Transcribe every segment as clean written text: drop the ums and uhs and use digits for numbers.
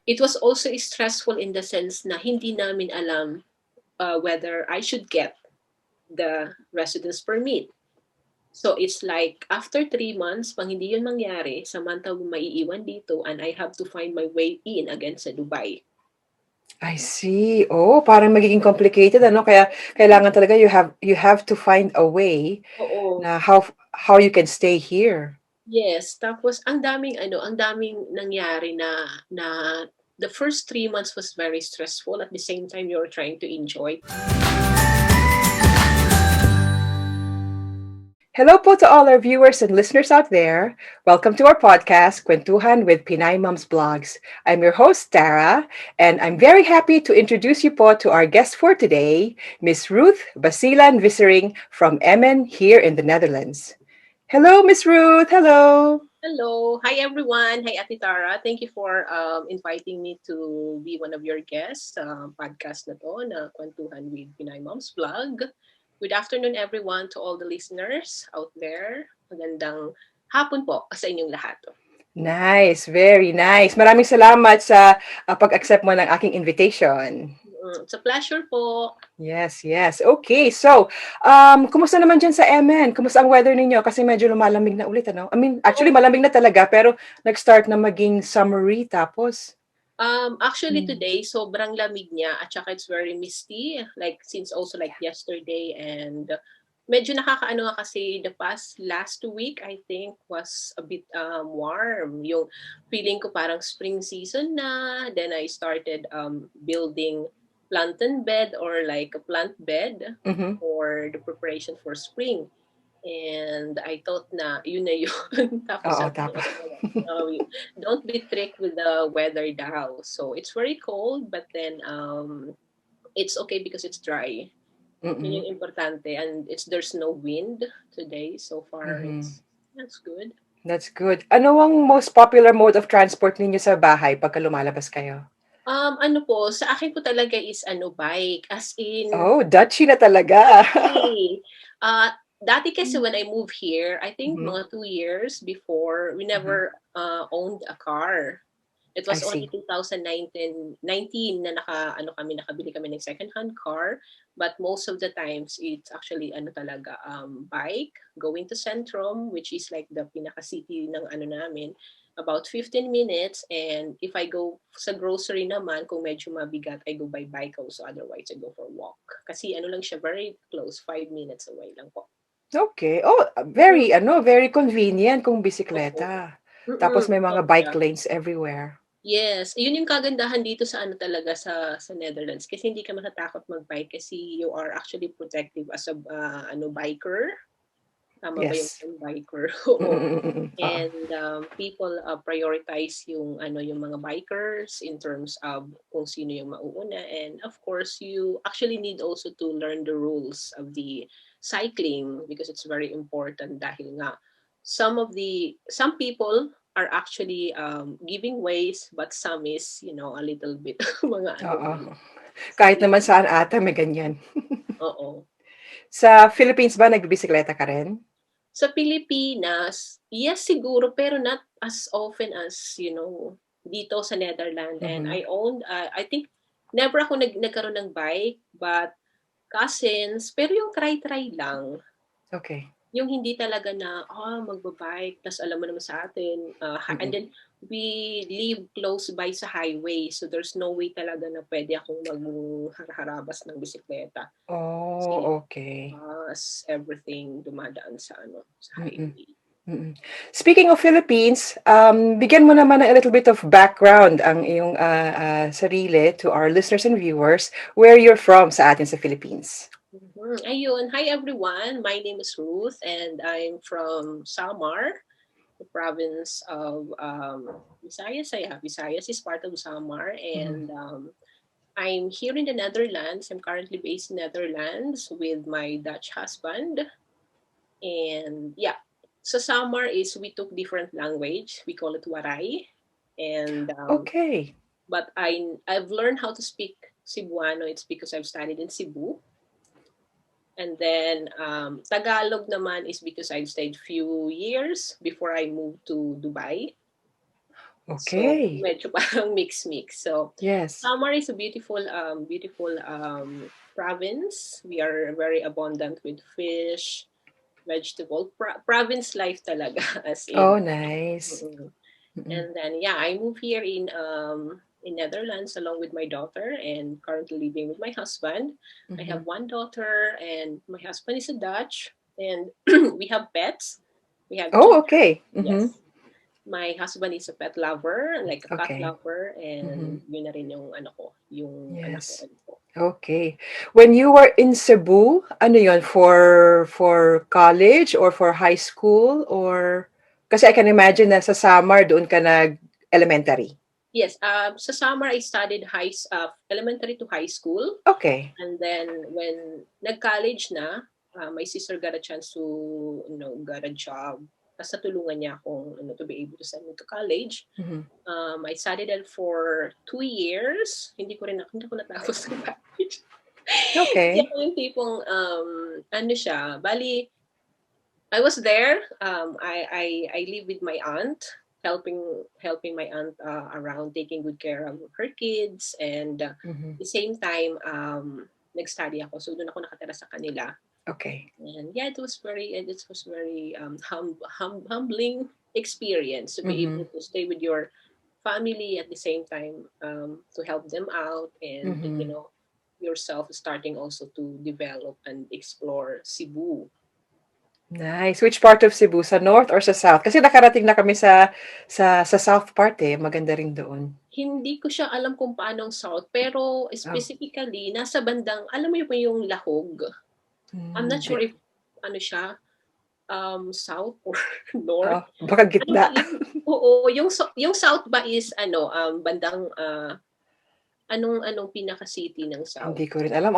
it was also stressful in the sense na hindi namin alam whether I should get the residence permit. So it's like after 3 months, pang hindi yun mangyari, samantang maiiwan dito and I have to find my way in again sa Dubai. I see. Oh, parang magiging complicated ano kaya kailangan talaga you have to find a way Oo. na how you can stay here. Yes, tapos ang daming nangyari na the first 3 months was very stressful. At the same time, you're trying to enjoy. Hello po to all our viewers and listeners out there. Welcome to our podcast, Kuwentuhan with Pinay Mom's Blogs. I'm your host, Tara, and I'm very happy to introduce you po to our guest for today, Miss Ruth Basilan Visering from Emmen here in the Netherlands. Hello, Miss Ruth. Hello. Hello. Hi, everyone. Hi, Ate Tara. Thank you for inviting me to be one of your guests sa podcast na to, na Kwentuhan with Pinay Mom's Vlog. Good afternoon, everyone, to all the listeners out there. Magandang hapon po sa inyong lahat. Nice, very nice. Maraming salamat sa pag-accept mo ng aking invitation. It's a pleasure po. Yes, yes. Okay, so, kumusta naman dyan sa Emmen? Kumusta ang weather ninyo? Kasi medyo lumalamig na ulit, ano? I mean, actually, Oo. malamig na talaga, pero nag-start na maging summery, tapos, Actually hmm, today sobrang lamig niya at saka it's very misty like since also like yesterday and medyo nakakaano nga kasi the past last week I think was a bit warm. Yung feeling ko parang spring season na. Then I started building plantain bed or like a plant bed mhm. for the preparation for spring. And I thought na yun na yun. Tapos Oo, sabi ng tapos. asawa ko, don't be tricked with the weather daw. So it's very cold, but then it's okay because it's dry. Yun Mm-mm. yung importante. And there's no wind today. So far, Mhm. that's good. That's good. Ano ang most popular mode of transport ninyo sa bahay pagka lumalabas kayo? Ano po, sa akin po talaga is ano, bike. As in, Oh, Dutchy na talaga. hey, dati kasi when I moved here, I think Mhm, mga 2 years before, we mhm. never owned a car. It I was only see. 2019 na nakabili kami ng second-hand car. But most of the times, it's actually ano talaga, bike, going to Centrum, which is like the pinaka-city ng ano namin, about 15 minutes. And if I go sa grocery naman, kung medyo mabigat, I go by bike also. Otherwise, I go for walk. Kasi ano lang siya, very close, 5 minutes away lang po. Okay. Oh, Mm-mm. very convenient kung Opo. bisikleta. Tapos Mm-mm. may mga bike Sobra. lanes everywhere. Yes, yun yung kagandahan dito sa ano talaga sa Netherlands kasi hindi ka matatakot mag-bike kasi you are actually protective as a ano biker. Tama ba yung Yes. term biker? Mm, Oo. mm, mm, mm. Oo. And people prioritize yung ano yung mga bikers in terms of kung sino yung mauuna and of course you actually need also to learn the rules of the cycling because it's very important dahil nga some people are actually giving ways but some is a little bit mga ano Oo. ano Kahit naman slippery. saan ata may ganyan. Oo. Sa Philippines ba nagbibisikleta ka rin? Sa Pilipinas, yes siguro pero not as often as, dito sa Netherlands. And Mhm. I think never ako nagkaroon ng bike, but cousins, pero yung try-try lang. Okay. Yung hindi talaga na, magba-bike, tas alam mo naman sa atin, and Mm. then we live close by sa highway, so there's no way talaga na pwede akong magharabas ng bisikleta. Kasi Oh, okay. everything dumadaan sa sa Mm. highway. Mm. Speaking of Philippines, bigyan mo naman ng a little bit of background ang iyong sarili to our listeners and viewers where you're from sa atin sa Philippines. Mhm. Ayun. Hi everyone. My name is Ruth and I'm from Samar, the province of Visayas. Visayas is part of Samar Mhm. and I'm here in the Netherlands. I'm currently based in Netherlands with my Dutch husband. And yeah, sa Samar is we took different language. We call it Waray. And Okay. but I've learned how to speak Cebuano. It's because I've studied in Cebu. And then Tagalog naman is because I've stayed few years before I moved to Dubai. So Okay. medyo parang mix-mix. So Yes. Samar is a beautiful province. We are very abundant with fish, vegetable. Province life talaga, as in. Oh, nice. Mm. Mm-mm. And then yeah, I moved here in Netherlands along with my daughter and currently living with my husband. I Mm-hmm. have one daughter and my husband is a Dutch and we have pets. We have two Oh, cats. okay. Mm-hmm. Yes. My husband is a pet lover, like a cat Okay. lover, Mm-hmm. and yun na rin yung ano ko, yung anak ko Yes. rin po. Okay. When you were in Cebu, ano yon, for college or for high school, or kasi I can imagine na sa Samar doon ka nag-elementary. Yes, sa summer I studied elementary to high school. Okay. And then when nag-college na, my sister got a chance to, got a job. Tapos natulungan niya akong to be able to send me to college. Mm-hmm. I studied it for 2 years. Hindi ko natapos ng college. Kasi Okay. ako yung tipong, ano siya, bali, I was there. I live with my aunt, helping my aunt around taking good care of her kids, and Mm-hmm. the same time nag-study ako. So doon ako nakatira sa kanila. Okay. And yeah, it was very humbling experience to be Mm-hmm. able to stay with your family at the same time, to help them out, and Mm-hmm. yourself starting also to develop and explore Cebu. Nice. Which part of Cebu? Sa north or sa south? Kasi nakarating na kami sa south part eh. Maganda rin doon. Hindi ko siya alam kung paanong south, pero Oh. specifically nasa bandang, alam mo yung Lahog. I'm not sure Hindi. if ano siya, south or north. Oh, baka Ano ba gitna. yung, oo, yung south ba is bandang anong pinaka city ng south? Hindi ko rin alam.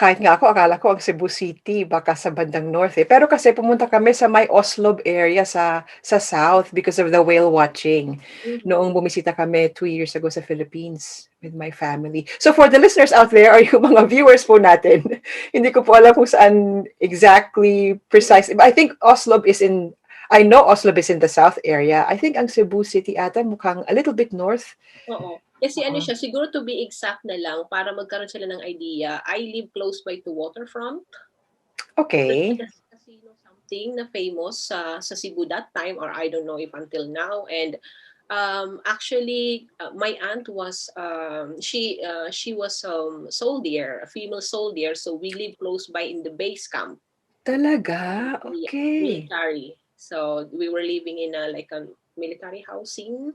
Kahit nga ako, akala ko ang Cebu City, baka sa bandang north eh. Pero kasi pumunta kami sa may Oslob area sa south because of the whale watching. Noong Mhm. bumisita kami 2 years ago sa Philippines with my family. So for the listeners out there or yung mga viewers po natin, hindi ko po alam kung saan exactly precise. But I think I know Oslob is in the south area. I think ang Cebu City ata mukhang a little bit north. Oo. Kasi ano Oo. siya, siguro to be exact na lang para magkaroon sila ng idea, I live close by to waterfront. There's like Okay. a casino something na famous sa Cebu that time, or I don't know if until now. And actually, my aunt was she was soldier, a female soldier, so we live close by in the base camp. Talaga? Yeah, Okay. military. So we were living in a like a military housing.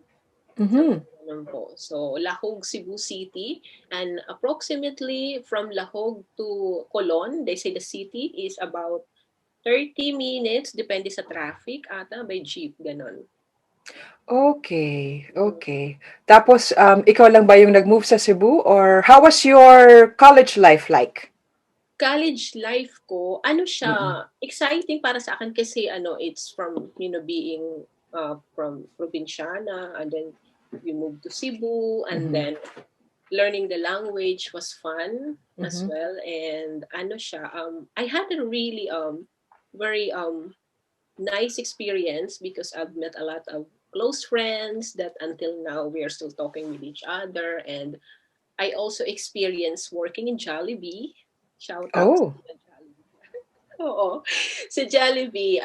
Mhm. Something ganun po. So, Lahog, Cebu City. And approximately from Lahog to Colon, they say the city is about 30 minutes, depende sa traffic, ata by jeep, ganon. Okay, Mm. okay. Tapos, ikaw lang ba yung nag-move sa Cebu or how was your college life like? College life ko, ano Mm-mm. siya, exciting para sa akin kasi it's from, being from Provinciana, and then we moved to Cebu, and Mhm. then learning the language was fun as Mhm. well. And ano siya, I had a really very nice experience because I've met a lot of close friends that until now we are still talking with each other. And I also experienced working in Jollibee. Shout out Oh, sa Jollibee. Oo. Sa Jollibee,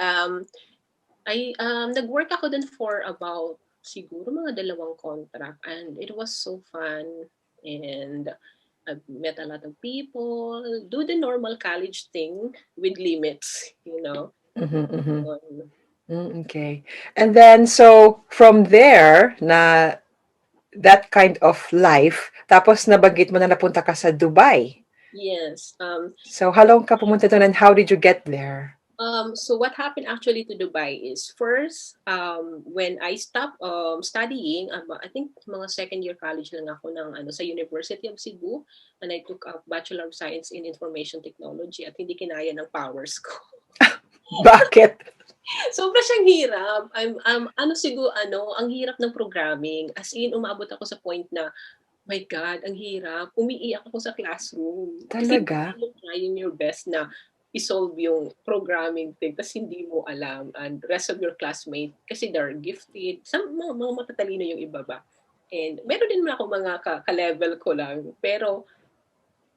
nag-work ako dun for about siguro mga 2 contract, and it was so fun. And I've met a lot of people, do the normal college thing with limits. mhm, mhm. Um, Okay. And then, so from there, na that kind of life, tapos nabanggit mo na napunta ka sa Dubai. yes. So, how long ka pumunta doon and how did you get there? So what happened actually to Dubai is first, when I stopped studying, I think mga second year college lang ako ng sa University of Cebu, and I took a Bachelor of Science in Information Technology at hindi kinaya ng powers ko. Bakit? Sobra siyang hirap. Siguro, ang hirap ng programming. As in, umabot ako sa point na, my God, ang hirap. Umiiyak ako sa classroom. Kasi Talaga? you're trying your best na isolve yung programming thing tapos hindi mo alam and rest of your classmates kasi they're gifted. Some mga matatalino yung iba ba. And meron din ako mga ka-level ko lang. Pero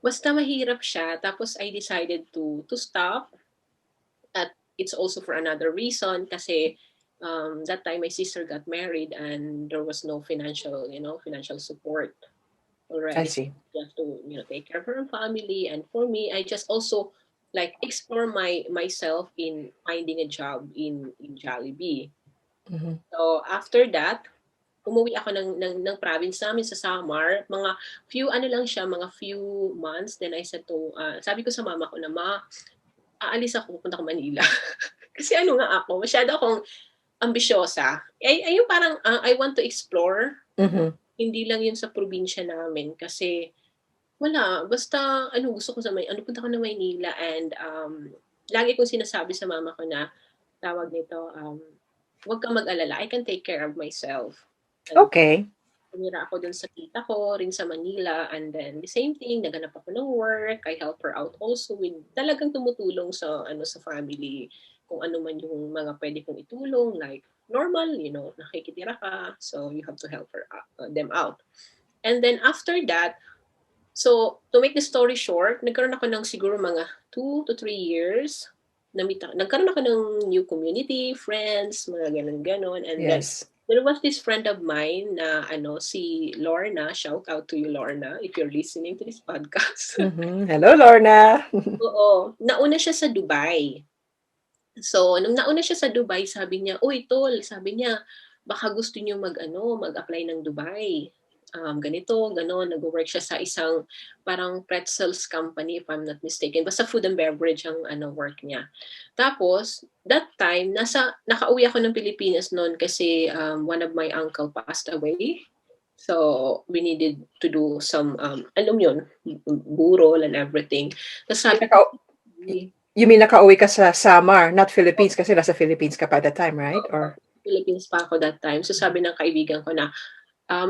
basta mahirap siya. Tapos I decided to stop. At it's also for another reason kasi that time my sister got married and there was no financial, financial support I already. So see. you have to, take care of her family. And for me, I just also like explore myself in finding a job in Jollibee. Mm-hmm. So after that, umuwi ako ng province namin sa Samar. Mga few ano lang siya, mga few months. Then I said to, sabi ko sa mama ko na, ma, aalis ako, pupunta ko Manila. Kasi ano nga ako, masyado akong ambisyosa. Ay yung parang, I want to explore. Mm-hmm. Hindi lang yun sa probinsya namin. Kasi wala, basta ano gusto ko sa punta ko na Maynila and lagi kong sinasabi sa mama ko na tawag nito, huwag kang mag-alala, I can take care of myself. And Okay. tumira ako dun sa tita ko rin sa Manila and then the same thing, naganap ako ng work, I help her out also with talagang tumutulong sa sa family kung ano man yung mga pwede kong itulong like normal, nakikitira ka, so you have to help them out. And then after that, so, to make the story short, nagkaroon ako ng siguro mga 2 to 3 years. Nagkaroon ako ng new community, friends, mga ganun-ganon. And then, Yes. there was this friend of mine na si Lorna. Shout out to you, Lorna, if you're listening to this podcast. Mm-hmm. Hello, Lorna. Oo. Nauna siya sa Dubai. So, nung nauna siya sa Dubai, sabi niya, "Uy, tol," sabi niya, "baka gusto niyo mag-apply ng Dubai. Ganito, gano'n." Nag-work siya sa isang parang pretzels company, if I'm not mistaken. Basta food and beverage ang work niya. Tapos, that time, nakauwi ako ng Pilipinas noon kasi one of my uncle passed away. So, we needed to do some, alam yun, burol and everything. Tapos sabi ko, Naka- you mean nakauwi ka sa Samar, not Philippines, kasi nasa Philippines ka pa at the time, right? Or Philippines pa ako that time. So sabi ng kaibigan ko na,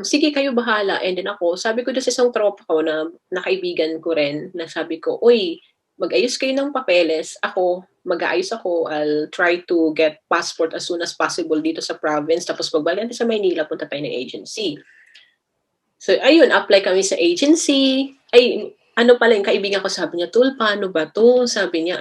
sige kayo bahala. And then ako, sabi ko doon sa isang tropa ko na kaibigan ko rin, na sabi ko, uy, mag-ayos kayo ng papeles. Ako, mag-aayos ako. I'll try to get passport as soon as possible dito sa province. Tapos pagbalik natin sa Maynila, punta tayo ng agency. So, ayun, apply kami sa agency. Ay, ano pala yung kaibigan ko, sabi niya, Tul, paano ba to? Sabi niya,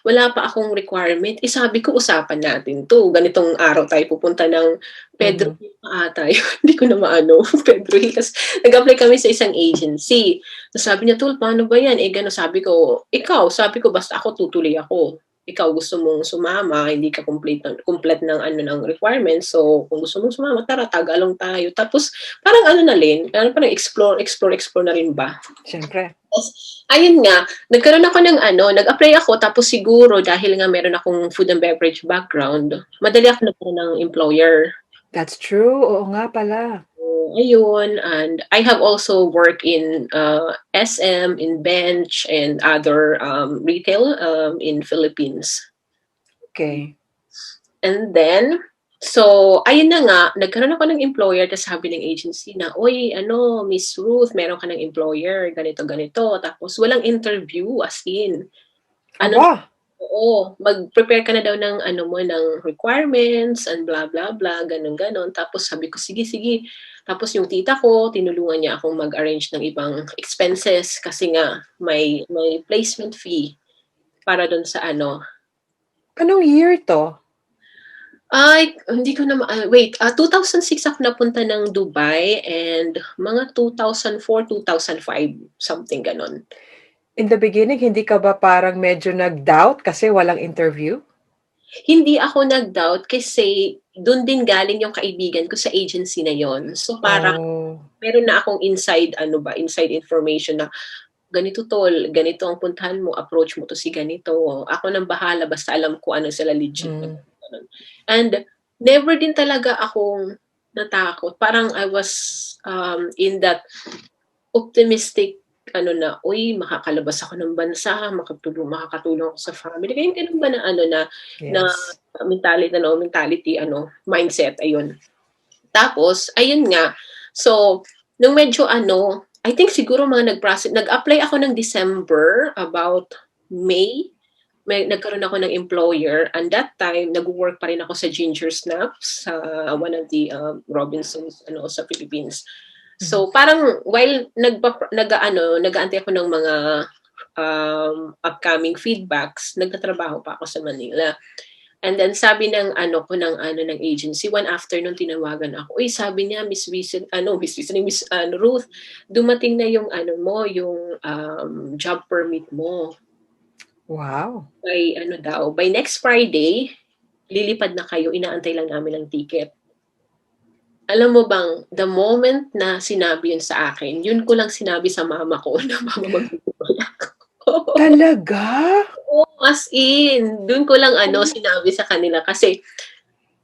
wala pa akong requirement. Sabi ko, usapan natin to. Ganitong araw tayo pupunta ng Pedro mm-hmm. Hill ata. Hindi ko na maano, Pedro Hill. Nag-apply kami sa isang agency. So, sabi niya, Tul, paano ba yan? Gano'n, sabi ko, ikaw, sabi ko, basta ako, tutuloy ako. Ikaw gusto mong sumama, hindi ka complete ng ng requirements. So, kung gusto mong sumama, tara, tagalong tayo. Tapos, parang parang explore na rin ba? Siyempre. Ayun nga, nagkaroon ako ng nag-apply ako, tapos siguro dahil nga meron akong food and beverage background, madali ako nagkaroon ng employer. That's true. Oo nga pala. So, ayun, and I have also worked in SM, in Bench, and other retail in Philippines. Okay. And then, so, ayun na nga, nagkaroon ako ng employer, tapos sabi ng agency na, uy, Miss Ruth, meron ka ng employer, ganito, ganito. Tapos, walang interview, as in. Aba. Oo, mag-prepare ka na daw ng, ng requirements, and blah, blah, blah, ganun, ganun. Tapos, sabi ko, sige, sige. Tapos, yung tita ko, tinulungan niya akong mag-arrange ng ibang expenses kasi nga, may placement fee para doon sa Anong year to? Ay, hindi ko na wait, 2006 ako napunta ng Dubai and mga 2004, 2005, something gano'n. In the beginning, hindi ka ba parang medyo nag-doubt kasi walang interview? Hindi ako nag-doubt kasi do'n din galing yung kaibigan ko sa agency na yon. So parang Oh. meron na akong inside information na ganito tol, ganito ang puntahan mo, approach mo to si ganito. Ako nang bahala basta alam ko ano sila legit na Mm. ganun. And never din talaga akong natakot. Parang I was in that optimistic na, uy, makakalabas ako ng bansa, makakatulong ako sa family. Kaya ganun ba na Yes. mentality, mindset, ayun. Tapos, ayun nga, so, nung medyo I think siguro mga nag-apply ako ng December, about May. nagkaroon ako ng employer, and that time nag-work pa rin ako sa Ginger Snaps sa one of the Robinsons sa Philippines. So parang while nag-aantay ako ng mga upcoming feedbacks, nagtatrabaho pa ako sa Manila. And then sabi ng agency, one afternoon tinawagan ako. Uy, sabi niya, Miss Ruth, dumating na yung yung job permit mo. Wow. By next Friday, lilipad na kayo, inaantay lang namin ang ticket. Alam mo bang, the moment na sinabi yun sa akin, yun ko lang sinabi sa mama ko na mama magtutulog ako. Talaga? Oo, as in, dun ko lang sinabi sa kanila kasi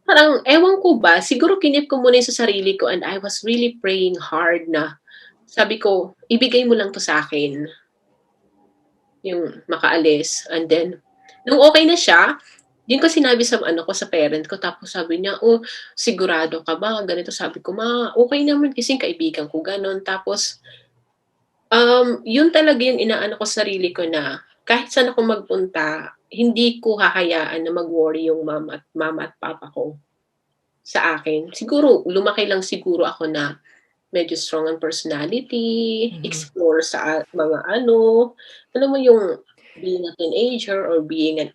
parang ewan ko ba, siguro kinip ko muna yung sa sarili ko and I was really praying hard na sabi ko, ibigay mo lang to sa akin yung makaalis. And then, nung okay na siya, din ko sinabi sa sa parent ko, tapos sabi niya, oh, sigurado ka ba? Ganito sabi ko, ma, okay naman kasi kaibigan ko, ganon. Tapos, yun talaga yung inaano ko sa sarili ko na kahit saan ako magpunta, hindi ko hahayaan na mag-worry yung mama at papa ko sa akin. Siguro, lumaki lang siguro ako na medyo strong ang personality, explore sa mga alam mo yung being a teenager or being an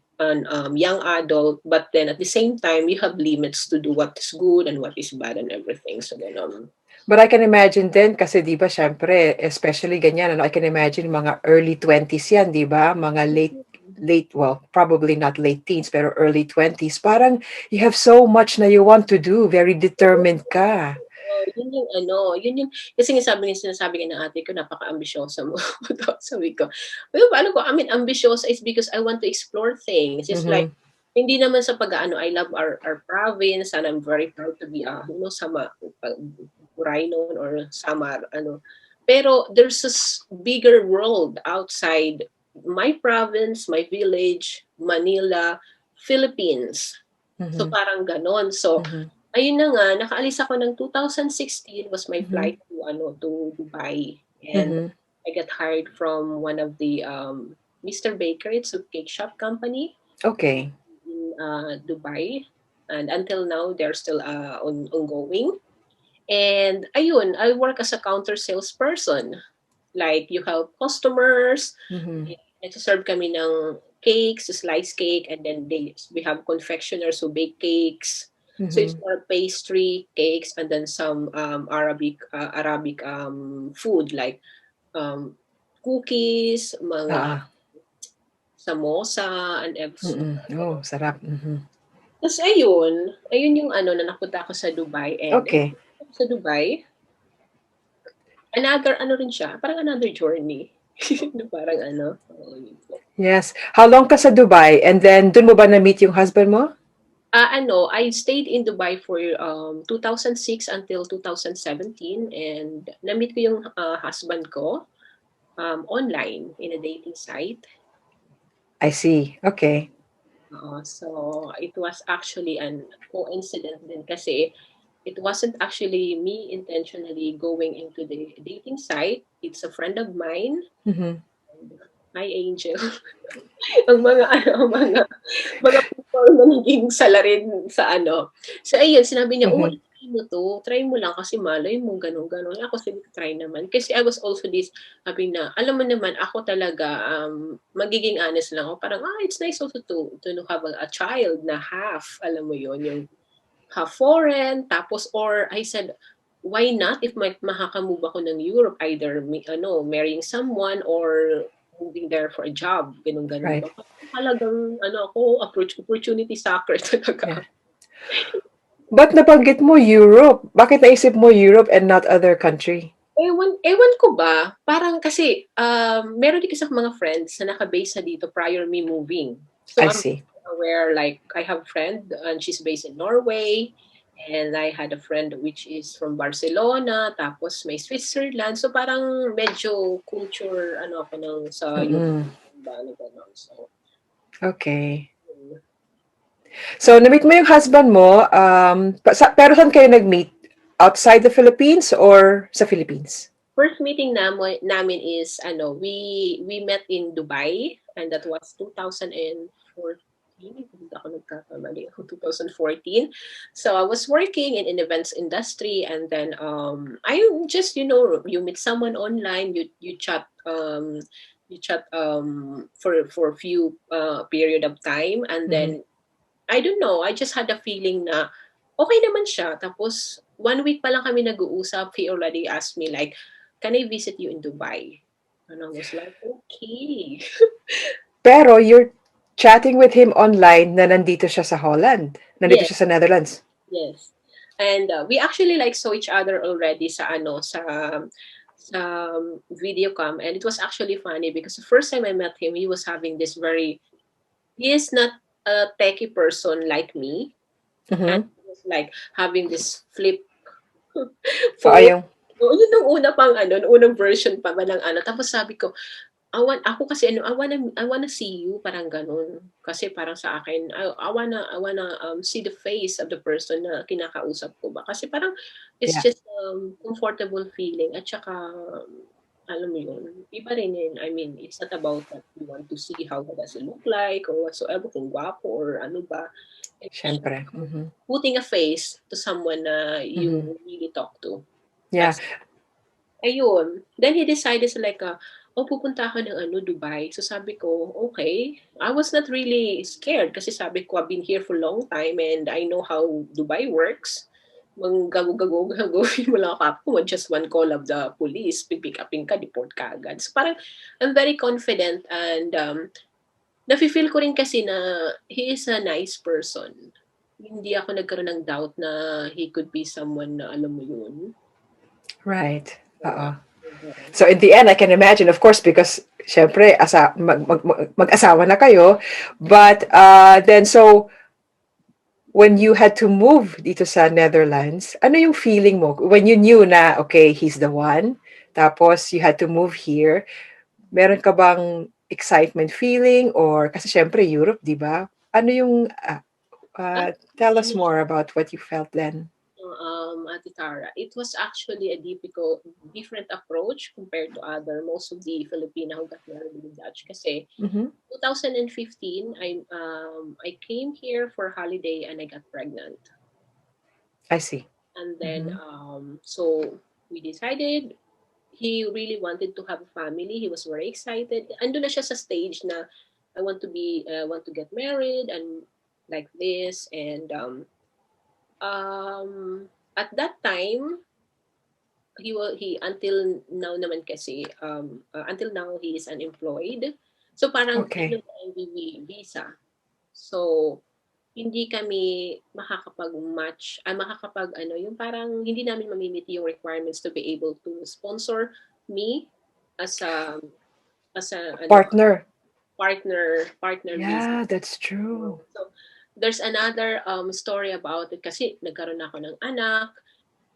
young adult, but then at the same time, you have limits to do what is good and what is bad and everything. So, ganun. But I can imagine din, kasi di ba, syempre, especially ganyan, I can imagine mga early 20s yan, di ba? Mga late, well, probably not late teens, pero early 20s. Parang you have so much na you want to do. Very determined ka. Yun yung yun yung, kasi sinasabi ng ate ko, napaka-ambisyosa mo. Sabi ko, well, paano ko, ambisyosa is because I want to explore things. It's like, hindi naman sa I love our province and I'm very proud to be, Sama, Rhino or Samar, Pero there's this bigger world outside my province, my village, Manila, Philippines. So parang ganon. So, ayun na nga, nakaalis ako ng 2016 was my flight to Dubai. And I got hired from one of the Mr. Baker, it's a cake shop company. Okay. In Dubai. And until now, they're still ongoing. And ayun, I work as a counter salesperson. Like, you help customers, nagsaserve kami ng cakes, slice cake, and then we have confectioners who bake cakes. So it's more pastry, cakes, and then some Arabic food like cookies, mga samosa, and everything. Oh, sarap. Tapos ayun yung na napunta ako sa Dubai. And Okay. sa Dubai, another rin siya, parang another journey. Parang Yes. How long ka sa Dubai? And then, dun mo ba na-meet yung husband mo? I stayed in Dubai for 2006 until 2017 and na-meet ko yung husband ko online in a dating site. I see. Okay. So it was actually an coincidence din kasi it wasn't actually me intentionally going into the dating site. It's a friend of mine. Hi, Angel. Ang mga people na naging salarin sa So, ayun, sinabi niya, try mo lang kasi malay mo, ganun. Ako, sabi ko, try naman. Kasi I was also sabi na, alam mo naman, ako talaga, magiging honest lang ako. Parang, it's nice also to have a child na half, alam mo yon yung half foreign, tapos, or I said, why not if makakamove ako ng Europe, either marrying someone or moving there for a job, ganun. Right. Talagang, ako, opportunity sucker talaga. Yeah. But nabanggit mo Europe. Bakit naisip mo Europe and not other country? Ewan ko ba, parang kasi, meron din kasi mga friends na naka-base sa dito prior me moving. So, I see. I'm aware, like, I have a friend and she's based in Norway. And I had a friend which is from Barcelona, tapos may Switzerland. So parang medyo culture, ako sa Europe. So, okay. So, na-meet mo yung husband mo, pero saan kayo nag-meet? Outside the Philippines or sa Philippines? first meeting namin is ano, we met in Dubai, and that was 2014. Hindi ako nagkakamali. 2014. So I was working in events industry, and then I just, you meet someone online, you chat for a few period of time, and Mhm. then I don't know, I just had a feeling na okay naman siya. Tapos 1 week pa lang kami nag-uusap, he already asked me like, "Can I visit you in Dubai?" And I was like, "Okay." Pero you're chatting with him online na nandito siya sa Holland. Nandito Yes, siya sa Netherlands. yes. And we actually like saw each other already sa video cam, and it was actually funny because the first time I met him, he is not a techie person like me, and Mhm. he was like having this flip Oo, phone. yung Oo, yun nung una pang ano, nung unang version pa ba ng ano. Tapos sabi ko, ako kasi ano, I wanna see you, parang ganun. Kasi parang sa akin, I wanna see the face of the person na kinakausap ko ba. Kasi parang it's yeah, just comfortable feeling, at saka alam mo yun, iba rin yun. I mean, it's not about that you want to see how does it look like or whatsoever, kung gwapo or ano ba. It's just siyempre. Mhm. putting a face to someone na Mhm. you really talk to. Yeah, That's ayun. Then he decided to like, "Oh, pupunta ako ng ano, Dubai." So sabi ko, "Okay." I was not really scared kasi sabi ko, "I've been here for a long time and I know how Dubai works." Gagawin mo lang ako, just one call of the police, pipick upin ka, deport ka agad. So parang I'm very confident, and nafi-feel ko rin kasi na he is a nice person. Hindi ako nagkaroon ng doubt na he could be someone na alam mo yun. right. Oo. Oo. So in the end, I can imagine, of course, because syempre, mag-asawa na kayo. But then, so, when you had to move dito sa Netherlands, ano yung feeling mo? When you knew na, okay, he's the one, tapos you had to move here, meron ka bang excitement feeling? Or, kasi syempre, Europe, di ba? Ano yung, tell us Ano siya, more about what you felt then. Ate Tara, it was actually a different approach compared to other most of the Filipino who got married in Dutch. Kasi Mm-hmm. 2015, I came here for holiday and I got pregnant. I see. And then Mm-hmm. so we decided he really wanted to have a family. He was very excited. Ando na siya sa stage na want to get married and like this, and at that time he until now naman kasi until now he is unemployed. So parang ano Okay. na ang visa. So hindi kami makakapag-match, makakapag ano, yung parang hindi namin mamimit yung requirements to be able to sponsor me as a ano, Partner. partner visa. Yeah, that's true. So there's another story about it kasi nagkaroon ako ng anak.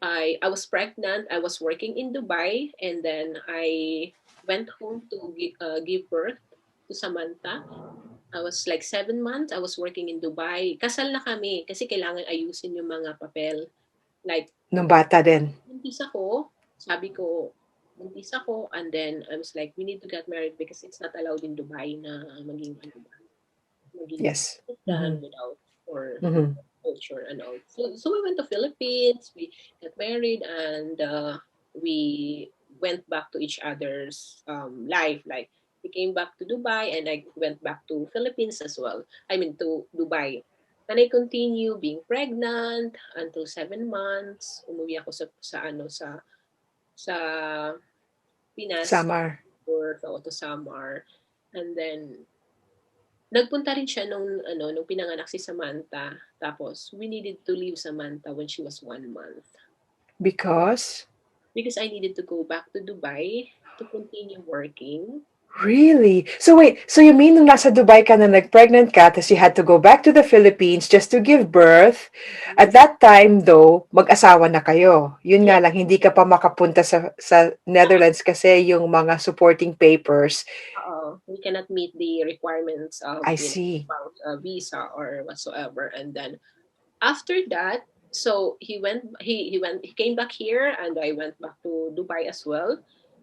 I was pregnant. I was working in Dubai, and then I went home to give birth to Samantha. I was like 7 months. I was working in Dubai. Kasal na kami kasi kailangan ayusin yung mga papel. Like, Nung bata din. buntis ako. Sabi ko, buntis ako. And then I was like, we need to get married because it's not allowed in Dubai na maging ano ba, maging Yes. done Mm-hmm. without or Mm-hmm. culture and all. So we went to Philippines. We got married, and we went back to each other's life. Like we came back to Dubai, and I went back to Philippines as well. I mean to Dubai. And I continue being pregnant until 7 months. Umuwi ako sa Pinas Samar. or to Samar. And then nagpunta rin siya nung pinanganak si Samantha. Tapos, we needed to leave Samantha when she was 1 month. Because Because I needed to go back to Dubai to continue working. really? So wait, so you mean nung nasa Dubai ka na nag-pregnant ka, tapos you had to go back to the Philippines just to give birth. At Mhm. that time though, mag-asawa na kayo. Yun Yeah. nga lang, hindi ka pa makapunta sa Netherlands kasi yung mga supporting papers. We cannot meet the requirements of I see. about visa or whatsoever. And then after that, So he came back here, and I went back to Dubai as well.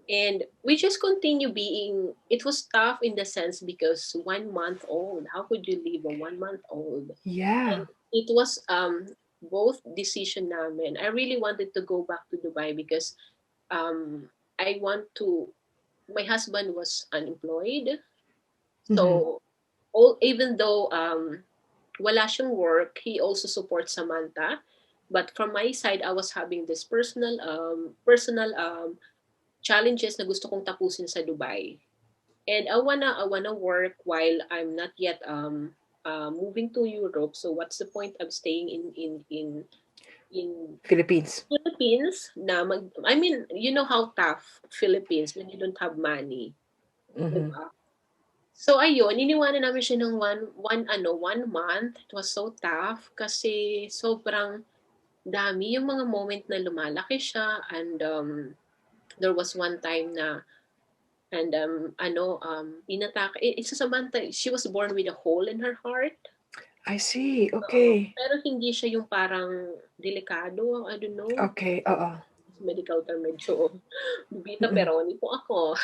And we just continue being, it was tough in the sense because 1 month old, how could you leave a 1 month old? Yeah. And it was both decision namin. I really wanted to go back to Dubai because I want to, my husband was unemployed. Mm-hmm. So all, even though wala siyang work, he also supports Samantha. But from my side, I was having this personal challenges na gusto kong tapusin sa Dubai. And I wanna work while I'm not yet moving to Europe. So what's the point of staying in Philippines. Philippines na I mean, you know how tough Philippines when you don't have money, 'di Mm-hmm. ba? So ayun, iniwanan namin siya ng 1 month. It was so tough kasi sobrang dami yung mga moment na lumalaki siya, and there was one time na, and inatake, it's Samantha, she was born with a hole in her heart. I see. Oo, Okay. pero hindi siya yung parang delikado, I don't know, Okay. Oo. medical term medyo bibita Mm-mm. pero hindi po ako.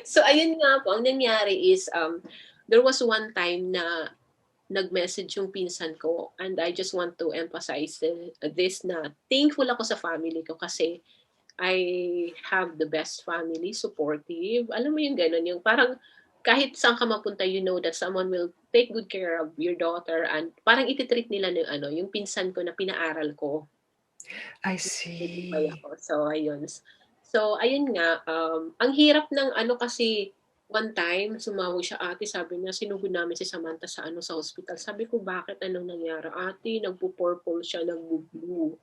So ayun nga po, ang nangyari is, there was one time na nag-message yung pinsan ko, and I just want to emphasize this na thankful ako sa family ko kasi I have the best family, supportive. Alam mo yung gano'n, yung parang kahit saan ka mapunta, you know that someone will take good care of your daughter, and parang ititreat nila ng ano, yung pinsan ko na pinaaral ko. I Nagtitipay see. ako. So, ayun. So, ayun nga, ang hirap ng ano kasi, one time, sumawag siya, ate, sabi niya, sinugod namin si Samantha sa ano, sa hospital. Sabi ko, bakit? Anong nangyari? Ate, nagpo-purple siya, nagbo-blue.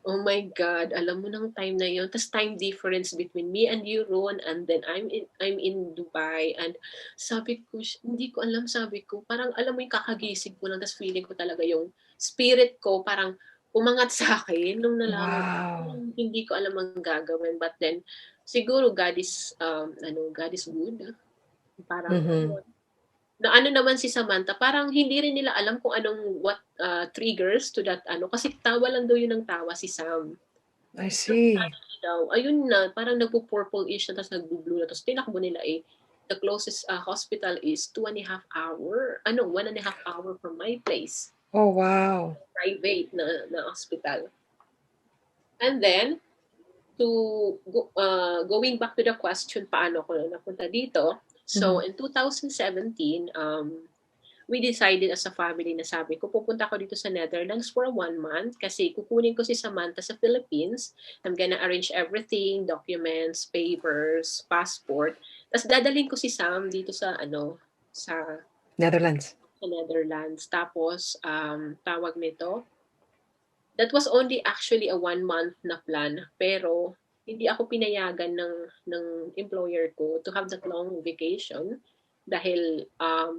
Oh my God, alam mo ng time na yun. Tas time difference between me and you, Ron, and then I'm in Dubai, and sabi ko, hindi ko alam, sabi ko, parang alam mo yung kakagising ko lang, tas feeling ko talaga yung spirit ko, parang umangat sa akin nung nalaman ko, Wow. parang hindi ko alam ang gagawin. But then, siguro God is good. Parang, Mm-hmm. na ano naman si Samantha, parang hindi rin nila alam kung anong what triggers to that ano, kasi tawa lang daw yun ng tawa si Sam. I Tapos see. suddenly daw, ayun na, parang nagpo-purple-ish na, tapos nagbo-blue na, tapos tinakbo nila the closest hospital is 2.5 hour, 1.5 hour from my place, Oh, wow. private na hospital. And then, going back to the question, paano ko napunta dito? So, Mm-hmm. in 2017, we decided as a family na sabi ko, pupunta ako dito sa Netherlands for 1 month kasi kukunin ko si Samantha sa Philippines. I'm gonna arrange everything, documents, papers, passport. Tapos dadalhin ko si Sam dito sa sa Netherlands. sa Netherlands. Tapos, tawag nito, that was only actually a 1 month na plan, pero hindi ako pinayagan ng employer ko to have that long vacation dahil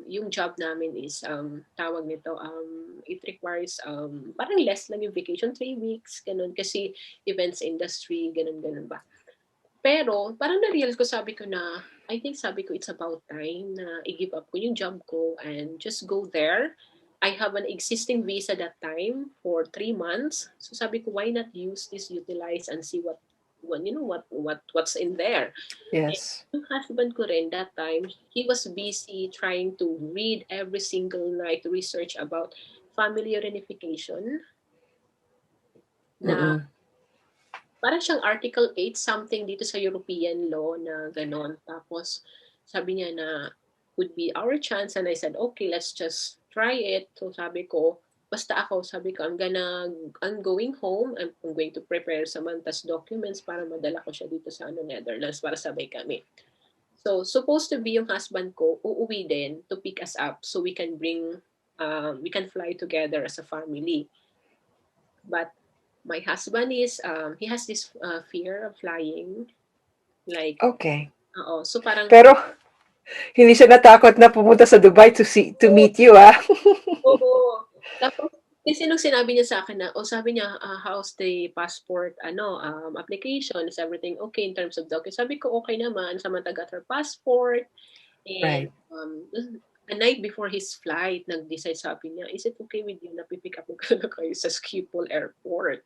yung job namin is tawag nito, it requires parang less lang yung vacation, 3 weeks ganun, kasi events industry, ganun ganun ba. Pero parang na-realize ko, sabi ko na, I think sabi ko, it's about time na i-give up ko yung job ko and just go there. I have an existing visa that time for 3 months. So sabi ko, why not use this, utilize, and see what's in there. And Yes. yung husband ko rin that time, he was busy trying to read every single night, research about family reunification na Mm-mm. parang siyang Article 8 something dito sa European law na gano'n. Tapos sabi niya na would be our chance, and I said, okay, let's just try it. So sabi ko, basta ako, sabi ko, I'm going home. I'm going to prepare Samantha's documents para madala ko siya dito sa Netherlands para sabay kami. So supposed to be yung husband ko, uuwi din to pick us up so we can fly together as a family. But my husband he has this fear of flying. Like, Okay. so parang, Pero hindi siya natakot na pumunta sa Dubai to oo, meet you, ah. oo. Tapos, kasi nung sinabi niya sa akin na, sabi niya, how's the passport, application, is everything okay in terms of documents? Sabi ko, okay naman. Samantha got her passport, and Right. a night before his flight, nag-decide, sabi niya, "Is it okay with you na pipick up ko na kayo sa Schiphol Airport?"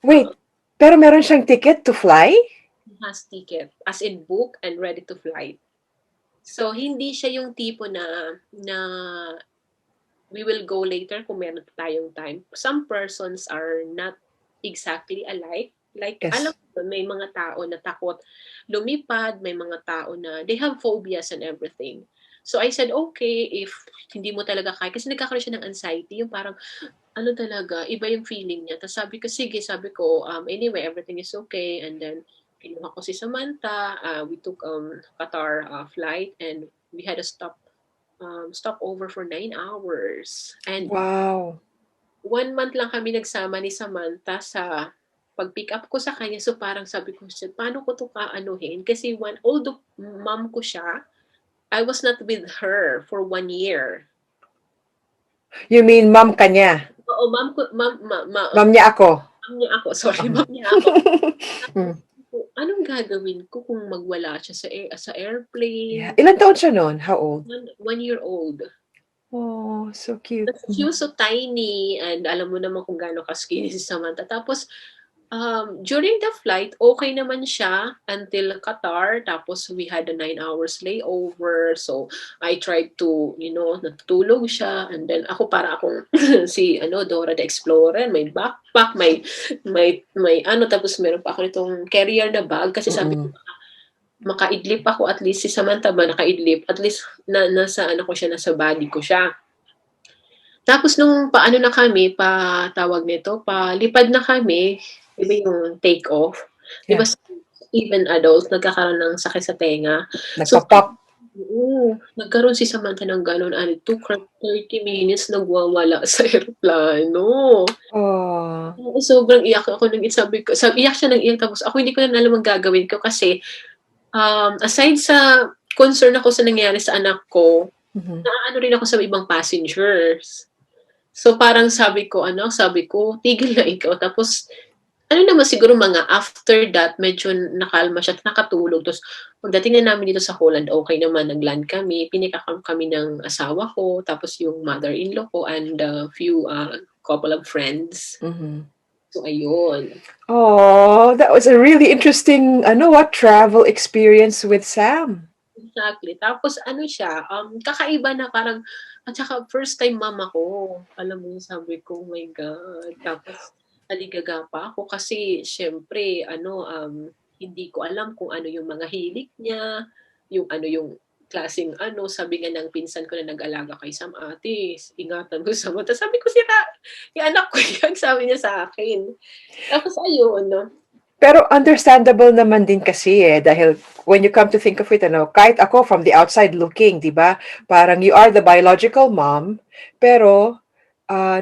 Wait, pero meron siyang ticket to fly? He has ticket, as in book and ready to fly. So, hindi siya yung tipo na we will go later kung meron tayong time. Some persons are not exactly alike. Like, alam Yes. mo, may mga tao na takot lumipad, may mga tao na they have phobias and everything. So I said, okay, if hindi mo talaga kaya, kasi nagkakaroon siya ng anxiety, yung parang, ano talaga, iba yung feeling niya. Tapos sabi ko, sige, sabi ko, anyway, everything is okay. And then, kinuha ko si Samantha, we took Qatar flight, and we had a stopover for 9 hours. And Wow. 1 month lang kami nagsama ni Samantha sa pag-pick up ko sa kanya. So parang sabi ko siya, paano ko to kaanuhin? Kasi although mom ko siya, I was not with her for 1 year. You mean mom ka niya? Oo, mom ko, Mom niya ako. mom niya ako. Sorry, Uh-huh. mom niya ako. Hmm. Tapos, anong gagawin ko kung magwala siya sa Yeah. airplane? Ilan taon siya noon? How old? 1 year old. Oh, so cute. She was so tiny, and alam mo naman kung gaano ka-skinny si Samantha. Tapos, during the flight, okay naman siya until Qatar. Tapos, we had a 9 hours layover. So, I tried to, natutulog siya. And then, ako para akong si, Dora the Explorer. May backpack, tapos meron pa ako nitong carrier na bag. Kasi sabi ko, Mm-mm. makaidlip ako, at least si Samantha ba nakaidlip, at least nasa nasa body ko siya. Tapos nung paano na kami, tawag nito, palipad na kami, 'di ba yung take off, 'di ba Yeah. even adults nagkakaroon ng sakit sa tenga. So, Nagpa-pop. nagkaroon si Samantha ng gano'n, and it took her 30 minutes nagwawala sa eroplano. Oh. Oo, sobrang iyak ako nung iyak siya ng iyak, tapos ako hindi ko na alam ang gagawin ko kasi, aside sa concern ako sa nangyari sa anak ko, Mhm. naaano rin ako sa ibang passengers. So parang sabi ko, "Tigil na ikaw." Tapos ano naman siguro mga after that medyo nakalma siya at nakatulog. Tapos pagdating na namin dito sa Holland, okay naman, nag-land kami, kami ng asawa ko, tapos yung mother-in-law ko and a few, couple of friends. Mhm. So ayun. Oh, that was a really interesting, travel experience with Sam. Exactly. Tapos ano siya, kakaiba na parang, at saka first time mom ako. Alam mo, sabi ko, "Oh my God." Tapos naligaga pa ako kasi siyempre hindi ko alam kung ano yung mga hilig niya, yung klaseng sabi nga ng pinsan ko na nag-alaga kay Sam, "Ate, ingatan mo sa mata." Sabi ko, "Sira, yung anak ko yan." Sabi niya sa akin. Tapos ayun, 'no. Pero understandable naman din kasi dahil when you come to think of it, kahit ako from the outside looking, di ba? Parang you are the biological mom, pero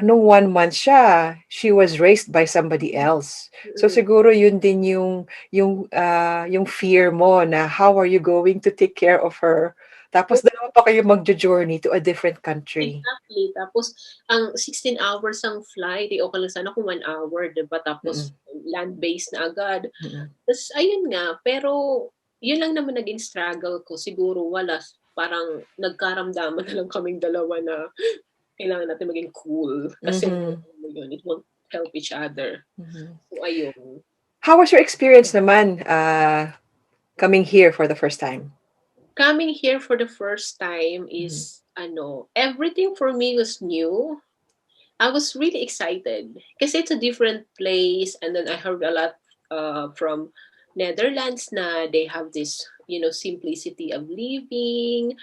nung 1 month siya, she was raised by somebody else. So Mm. siguro yun din yung fear mo na how are you going to take care of her? Tapos dalawa pa kayo magjo-journey to a different country. Exactly. Tapos, ang 16 hours ang flight, okey lang sana kung 1 hour, 'di ba? Mm-mm. Tapos land-based na agad. Mm-mm. Tapos ayun nga, pero yun lang naman naging struggle ko. Siguro parang nagkaramdaman na lang kaming dalawa na kailangan natin maging cool kasi Mhm. alam mo yun, it won't help each other. Mhm. So ayun. How was your experience naman coming here for the first time? Coming here for the first time Mhm. is everything for me was new. I was really excited kasi it's a different place, and then I heard a lot from Netherlands na they have this, simplicity of living,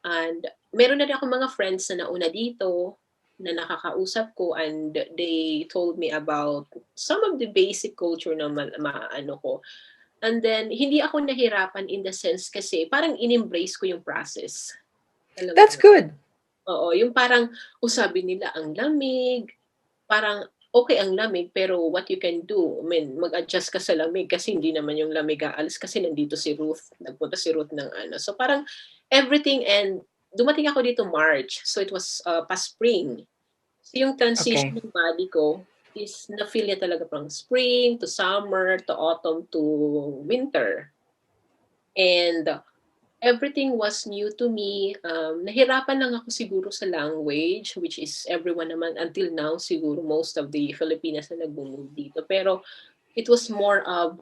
and meron na rin ako mga friends na nauna dito na nakakausap ko, and they told me about some of the basic culture na maano ko. And then hindi ako nahirapan in the sense kasi parang in-embrace ko yung process. Alam mo That's yun? good. Oo, yung parang, sabi nila ang lamig, parang okay ang lamig, pero what you can do, I mean, mag-adjust ka sa lamig kasi hindi naman yung lamig aalis kasi nandito si Ruth, nagpunta si Ruth ng ano. So parang everything, and dumating ako dito March, so it was past spring. So yung Okay. transition ng body ko is na-feel niya talaga from spring to summer to autumn to winter. And everything was new to me. Nahirapan lang ako siguro sa language, which is everyone naman until now, siguro most of the Filipinas na nag-move dito. Pero it was more of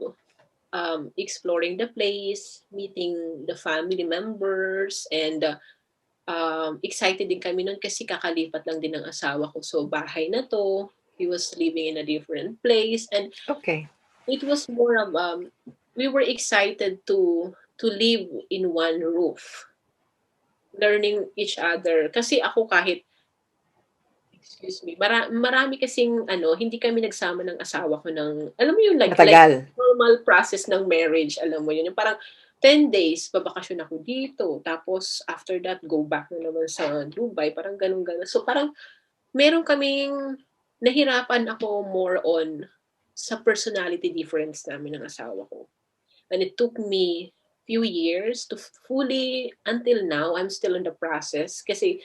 exploring the place, meeting the family members, and excited din kami nun kasi kakalipat lang din ng asawa ko. So, bahay na to. He was living in a different place. And Okay. it was more of, we were excited to live in one roof, learning each other. Kasi ako kahit, excuse me, marami kasing, hindi kami nagsama ng asawa ko ng, alam mo yun, like Matagal. normal process ng marriage, alam mo yun, yung parang 10 days, babakasyon ako dito. Tapos, after that, go back na naman sa Dubai. Parang ganun-ganun. So, parang meron kaming, nahirapan ako more on sa personality difference namin ng asawa ko. And it took me few years to fully, until now, I'm still in the process. Kasi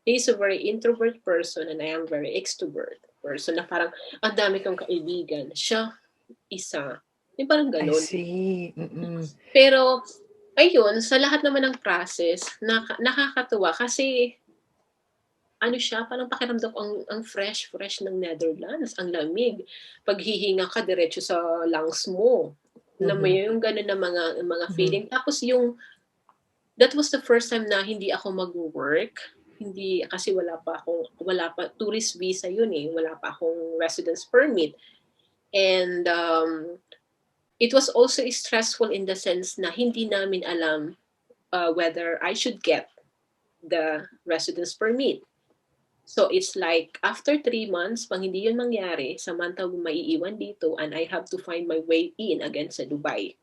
he's a very introvert person and I am very extrovert person na parang ang dami kong kaibigan. Siya, isa. Yung parang I ganun. see. Mm-mm. Pero, ayun, sa lahat naman ng process, nakakatuwa kasi ano siya, parang pakiramdam ko ang fresh ng Netherlands, ang lamig. Paghihinga ka diretso sa lungs mo. Alam mo Mhm. yun, yung gano'n na mga Mhm. feeling. Tapos yung, that was the first time na hindi ako mag-work. Hindi, kasi wala pa, tourist visa yun eh. Wala pa akong residence permit. And it was also stressful in the sense na hindi namin alam whether I should get the residence permit. So it's like after 3 months, pang hindi yun mangyari, samantha maiiwan dito and I have to find my way in again sa Dubai.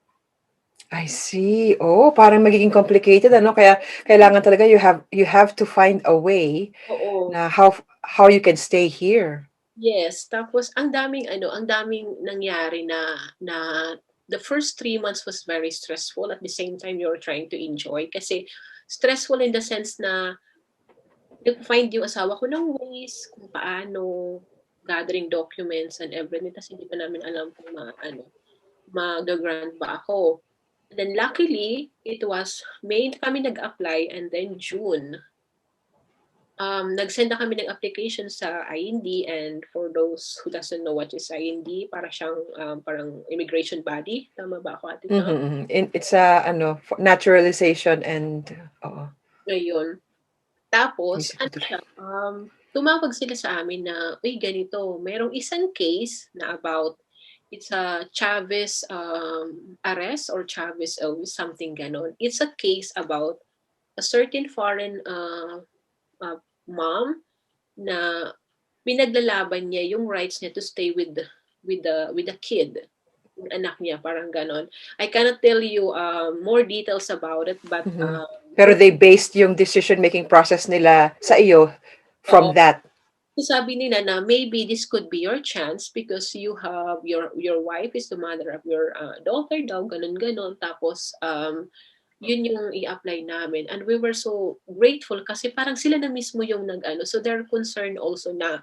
I see. Oh, parang magiging complicated ano kaya kailangan talaga you have to find a way Oo. na how you can stay here. Yes, tapos ang daming nangyari na the first 3 months was very stressful. At the same time, you're trying to enjoy kasi stressful in the sense na nag-find yung asawa ko ng ways kung paano gathering documents and everything. Kasi hindi pa namin alam kung mag-grant ba ako. And then luckily, it was May kami nag-apply and then June, nag-send na kami ng application sa IND. And for those who doesn't know what is IND, para siyang parang immigration body. Tama ba ako, Ate Mhm. Tom? Mhm. It's a ano naturalization and oo. Ngayon. Tapos, ano Institute. siya, tumawag sila sa amin na, uy, ganito, merong isang case na about, it's a Chavez arrest or Chavez something ganon. It's a case about a certain foreign mom na pinaglalaban niya yung rights niya to stay with the kid, yung anak niya, parang ganon. I cannot tell you more details about it, but Mhm. Pero they based yung decision making process nila sa iyo oo. from that. So sabi nila na maybe this could be your chance because you have your wife is the mother of your daughter daw, ganun ganon. Tapos yun yung i-apply namin and we were so grateful kasi parang sila na mismo yung nag-ano, so they're concerned also na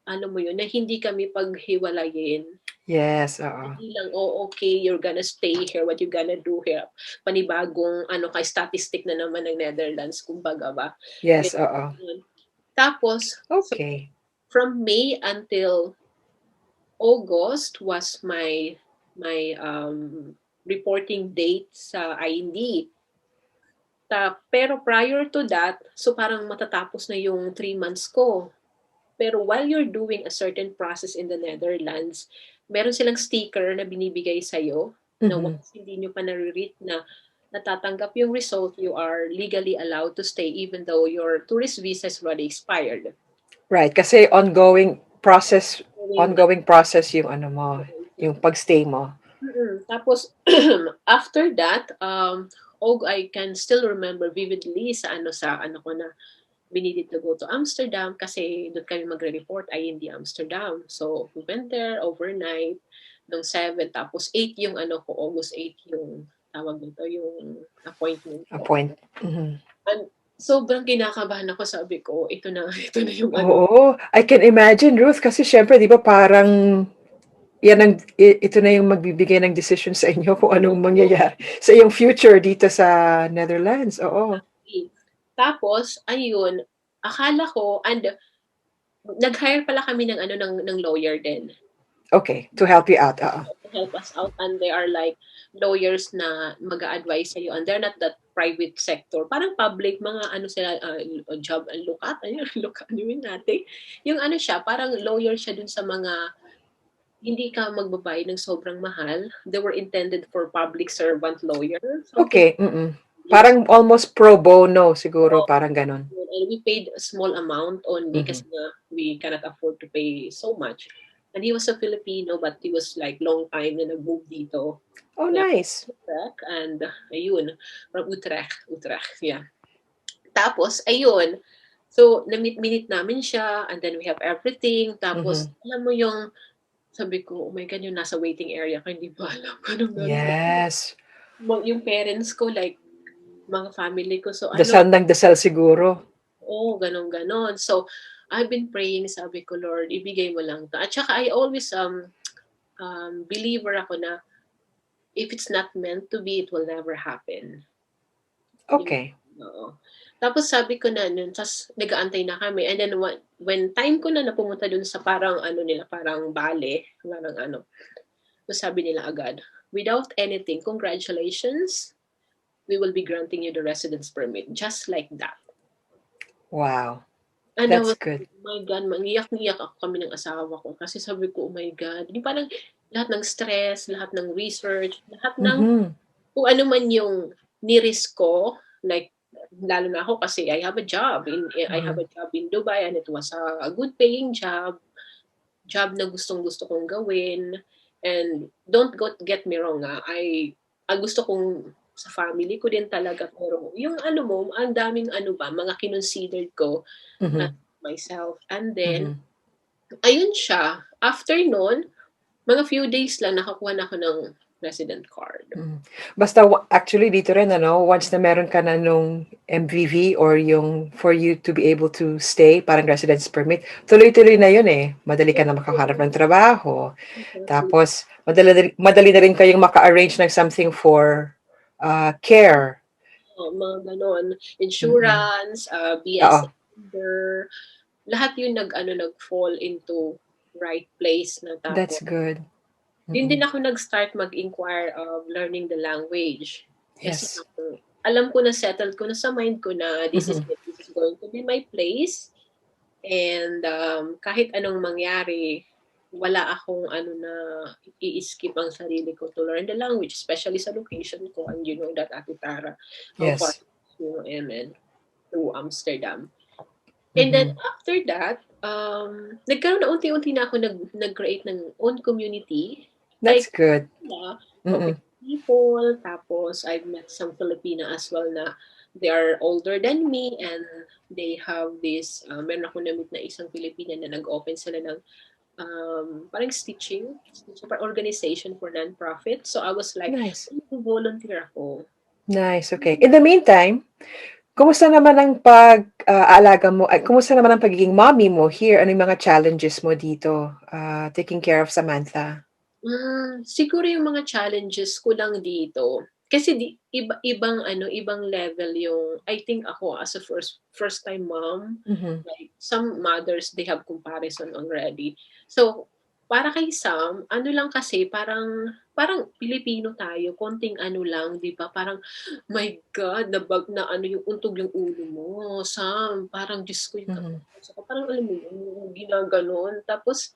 ano mo yun, na hindi kami paghiwalayin. Yes, oo. Hindi lang, oh, okay, you're gonna stay here, what you gonna do here? Panibagong statistic na naman ng Netherlands, kumbaga ba. Yes, oo. Ganyan. Tapos, so Okay. from May until August was my reporting date sa IND. Pero prior to that, so parang matatapos na yung 3 months ko. Pero while you're doing a certain process in the Netherlands, meron silang sticker na binibigay sa'yo na Mhm. once hindi nyo pa nare-read na natatanggap yung result, you are legally allowed to stay even though your tourist visa is already expired. Right, kasi Going on. ongoing process yung ano mo, yung pagstay mo. Tapos, after that, I can still remember vividly sa ano ko na we needed to go to Amsterdam kasi doon kami magre-report IND Amsterdam. So, we went there overnight nung 7, tapos 8 yung August 8 yung tawag nito, yung appointment A ko. point. Mhm. And sobrang kinakabahan ako, sabi ko, ito na, ito na yung ano. Oo, I can imagine Ruth kasi syempre 'di ba parang Ito na yung magbibigay ng decision sa inyo kung anong mangyayari sa iyong future dito sa Netherlands. Oo. Exactly. Tapos, ayun, akala ko, and nag-hire pala kami ng ano ng lawyer din Okay, to help you out. Oo. to help us out, and they are like lawyers na mag-a-advise sa iyo, and they're not that private sector, parang public, mga ano sila, job and lookat, ayun, lookat, ano yun natin, yung ano siya, parang lawyer siya dun sa mga hindi ka magbabayad ng sobrang mahal. They were intended for public servant lawyer, something Okay, parang almost pro bono siguro, like. parang gano'n. And we paid a small amount only Mhm. kasi nga we cannot afford to pay so much. And he was a Filipino, but he was like long time na nag-move dito. Oh, Yeah, nice. Utrecht. And ayun, from Utrecht, yeah. Tapos, ayun, so na-meet namin siya, and then we have everything. Tapos, Mhm. alam mo yung, sabi ko, oh my God, yung nasa waiting area ka, hindi ba alam ko anong gagawin. Yes. Yung parents ko, like, mga family ko, so ano, Dasal ng dasal siguro. oo, gano'n, gano'n. So, I've been praying, sabi ko, Lord, ibigay mo lang 'to. At saka I always, believer ako na if it's not meant to be, it will never happen. Yung Okay. oo. Tapos sabi ko na nun, ta's nag-aantay na kami, and then when time ko na pumunta dun sa parang ano nila, parang bale, parang ano, so sabi nila agad, "Without anything, congratulations, we will be granting you the residence permit." Just like that. Wow. And I That's was good. like, "Oh my God," mangiyak-ngiyak ako kami ng asawa ko kasi sabi ko, "Oh my God." Yung parang lahat ng stress, lahat ng research, lahat ng Mhm. kung ano man yung ni-risk ko, like, lalo na ako kasi I have Mhm. a job in Dubai, and it was a good paying job na gustong-gusto kong gawin. And don't get me wrong, ang gusto kong sa family ko din talaga, pero yung ano mo, ang daming ano ba, mga kinonsidered ko Mhm. at myself. And then, Mhm. ayun siya. After nun, mga few days lang nakakuha na ako ng resident card. Mm. Basta actually dito rin ano, once na meron ka na nung MVV or yung for you to be able to stay, parang residence permit, tuloy-tuloy na yun eh. Madali ka na makahanap ng trabaho. Exactly. Tapos, madali na rin kayong maka-arrange ng something for care. Oo, mga gano'n. Mm-mm. Insurance, Oo, BSN number, lahat yun nag-fall into right place na, that's tapos good. din Mm-mm. ako nag-start mag-inquire of learning the language. Kasi Yes. alam ko na, settled ko na sa mind ko na this is Mhm. it. This is going to be my place. And kahit anong mangyari, wala akong ano na i-skip ang sarili ko to learn the language, especially sa location ko. And you know that, Ate Tara, how far Yes. Emmen to Amsterdam. And then Mhm. after that, nagkaroon na unti-unti na ako nag-create ng own community. That's Like, good. talking Mm-mm. to people, tapos I've met some Filipina as well na they are older than me, and they have this, meron ako na-meet na isang Filipina na nag-open sila ng parang stitching organization for non-profit. So I was like, Nice. volunteer ako. Nice. Okay. In the meantime, kumusta naman ang pag-aalaga mo ay kumusta naman ang pagiging mommy mo here? Ano yung mga challenges mo dito, taking care of Samantha? Siguro yung mga challenges ko lang dito, kasi ibang ano, ibang level yung, I think ako as a first time mom, Mhm, like some mothers, they have comparison already. So, para kay Sam, ano lang kasi, parang Pilipino tayo, konting ano lang, 'di ba? Parang, my God, na ano yung untog yung ulo mo, Sam. Parang Diyos ko, yung mhm, parang alam mo yun, ginaganon. Tapos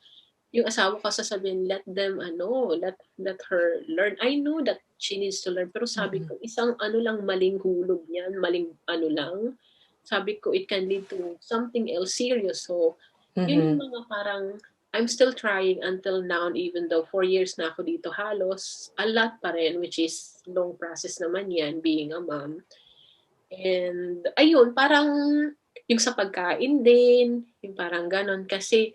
yung asawa ko sasabihin, let her learn. I know that she needs to learn, pero sabi mhm, ko, isang ano lang, maling hulog niyan, maling ano lang. Sabi ko, it can lead to something else serious. So, yun yung mhm. mga parang, I'm still trying until now, even though 4 years na ako dito halos, a lot pa rin, which is long process naman yan, being a mom. And, ayun, parang, yung sa pagkain din, yung parang ganon, kasi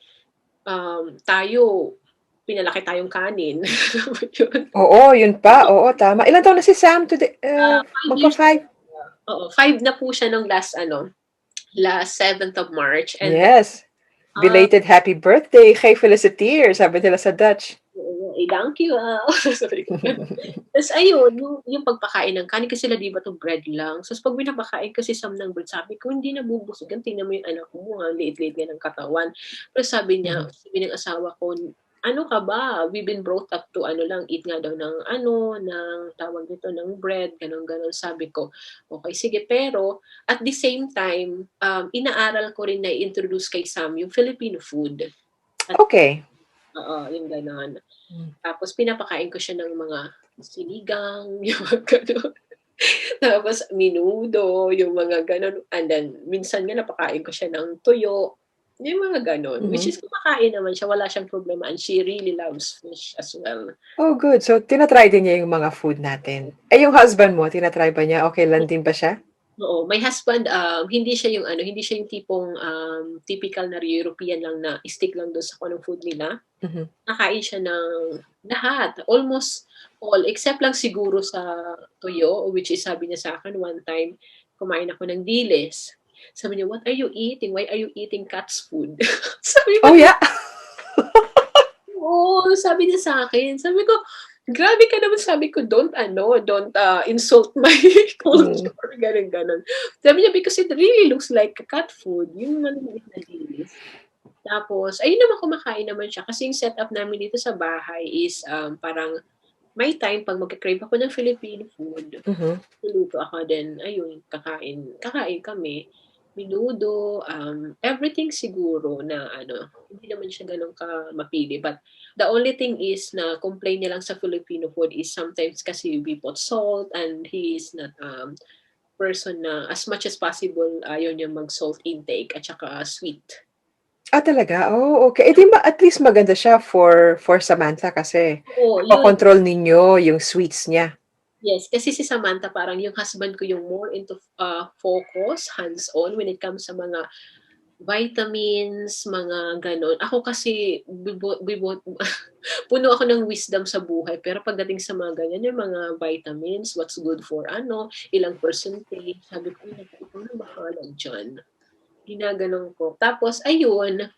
tayo, pinalaki tayong kanin. Yun. Oo, yun pa, oo, tama. Ilan taon na si Sam today? 5 years, Magfa-5. oo, 5 na po siya nung last 7th of March. And then, Yes. uh, Belated happy birthday kay Feliciteer, sabi nila sa Dutch. thank you, sabi ko gano'n. Tas ayun, yung pagpakain ng kanin kasi sila 'di ba 'to bread lang. So 'pag pinapakain ko si Sam ng bread, sabi ko, "Hindi nabubusog yan, tingnan mo yung anak mo, ang liit-liit nga ng katawan." Pero Mhm. sabi ng asawa ko, "Ano ka ba? We've been brought up to ano lang, eat nga daw ng ano, ng tawag nito, ng bread," gano'n, gano'n. Sabi ko, "Okey sige." Pero at the same time, inaaral ko rin na i-introduce kay Sam yung Filipino food at Okay. oo, yung gano'n. Hmm. Tapos pinapakain ko siya ng mga sinigang, yung mga gano'n. Tapos menudo, yung mga gano'n. And then minsan nga napakain ko siya ng tuyo, yung mga gano'n. Which Mhm. is kumakain naman siya, wala siyang problema and she really loves fish as well. Oh, good. So, tina-try din niya yung mga food natin. Eh, yung husband mo, tina-try ba niya? Okay lang din ba siya? Oo, my husband, hindi siya yung ano, hindi siya yung tipong, typical na European lang na stick lang dun sa kung anong food nila. Mhm. Nakain siya ng lahat, almost all, except lang siguro sa tuyo, which is sabi niya sa'kin one time, kumain ako ng dilis. Sabi niya, "What are you eating? Why are you eating cat's food?" Sabi ko, Oh, yeah? oo, sabi niya sa'kin. Sabi ko, "Grabe ka naman." Sabi ko, "Don't ano, don't, insult my Mm. culture." Gano'n, gano'n. Sabi niya, "Because it really looks like cat food." Yung maliliit na dilis. Tapos ayun naman, kumakain naman siya kasi yung setup namin dito sa bahay is, parang may time 'pag magka-crave ako ng Filipino food, Mhm. luluto ako then ayun kakain kakain kami. Menudo, everything siguro na ano, hindi naman siya gano'n mapili but the only thing is na complain niya lang sa Filipino food is sometimes kasi we put salt and he is not, person na as much as possible ayaw niya mag-salt intake at saka sweet. Ah, talaga? Oh, okay. Eh, di at least maganda siya for Samantha kasi Oo, yun. nakokontrol ninyo yung sweets niya. Yes, kasi si Samantha parang yung husband ko yung more into, focus, hands-on when it comes sa mga vitamins, mga gano'n. Ako kasi puno ako ng wisdom sa buhay pero pagdating sa mga ganyan, yung mga vitamins, what's good for ano, ilang percentage, sabi ko, "Ay naku, ikaw na bahala diyan." Ginaganon ko. Tapos ayun,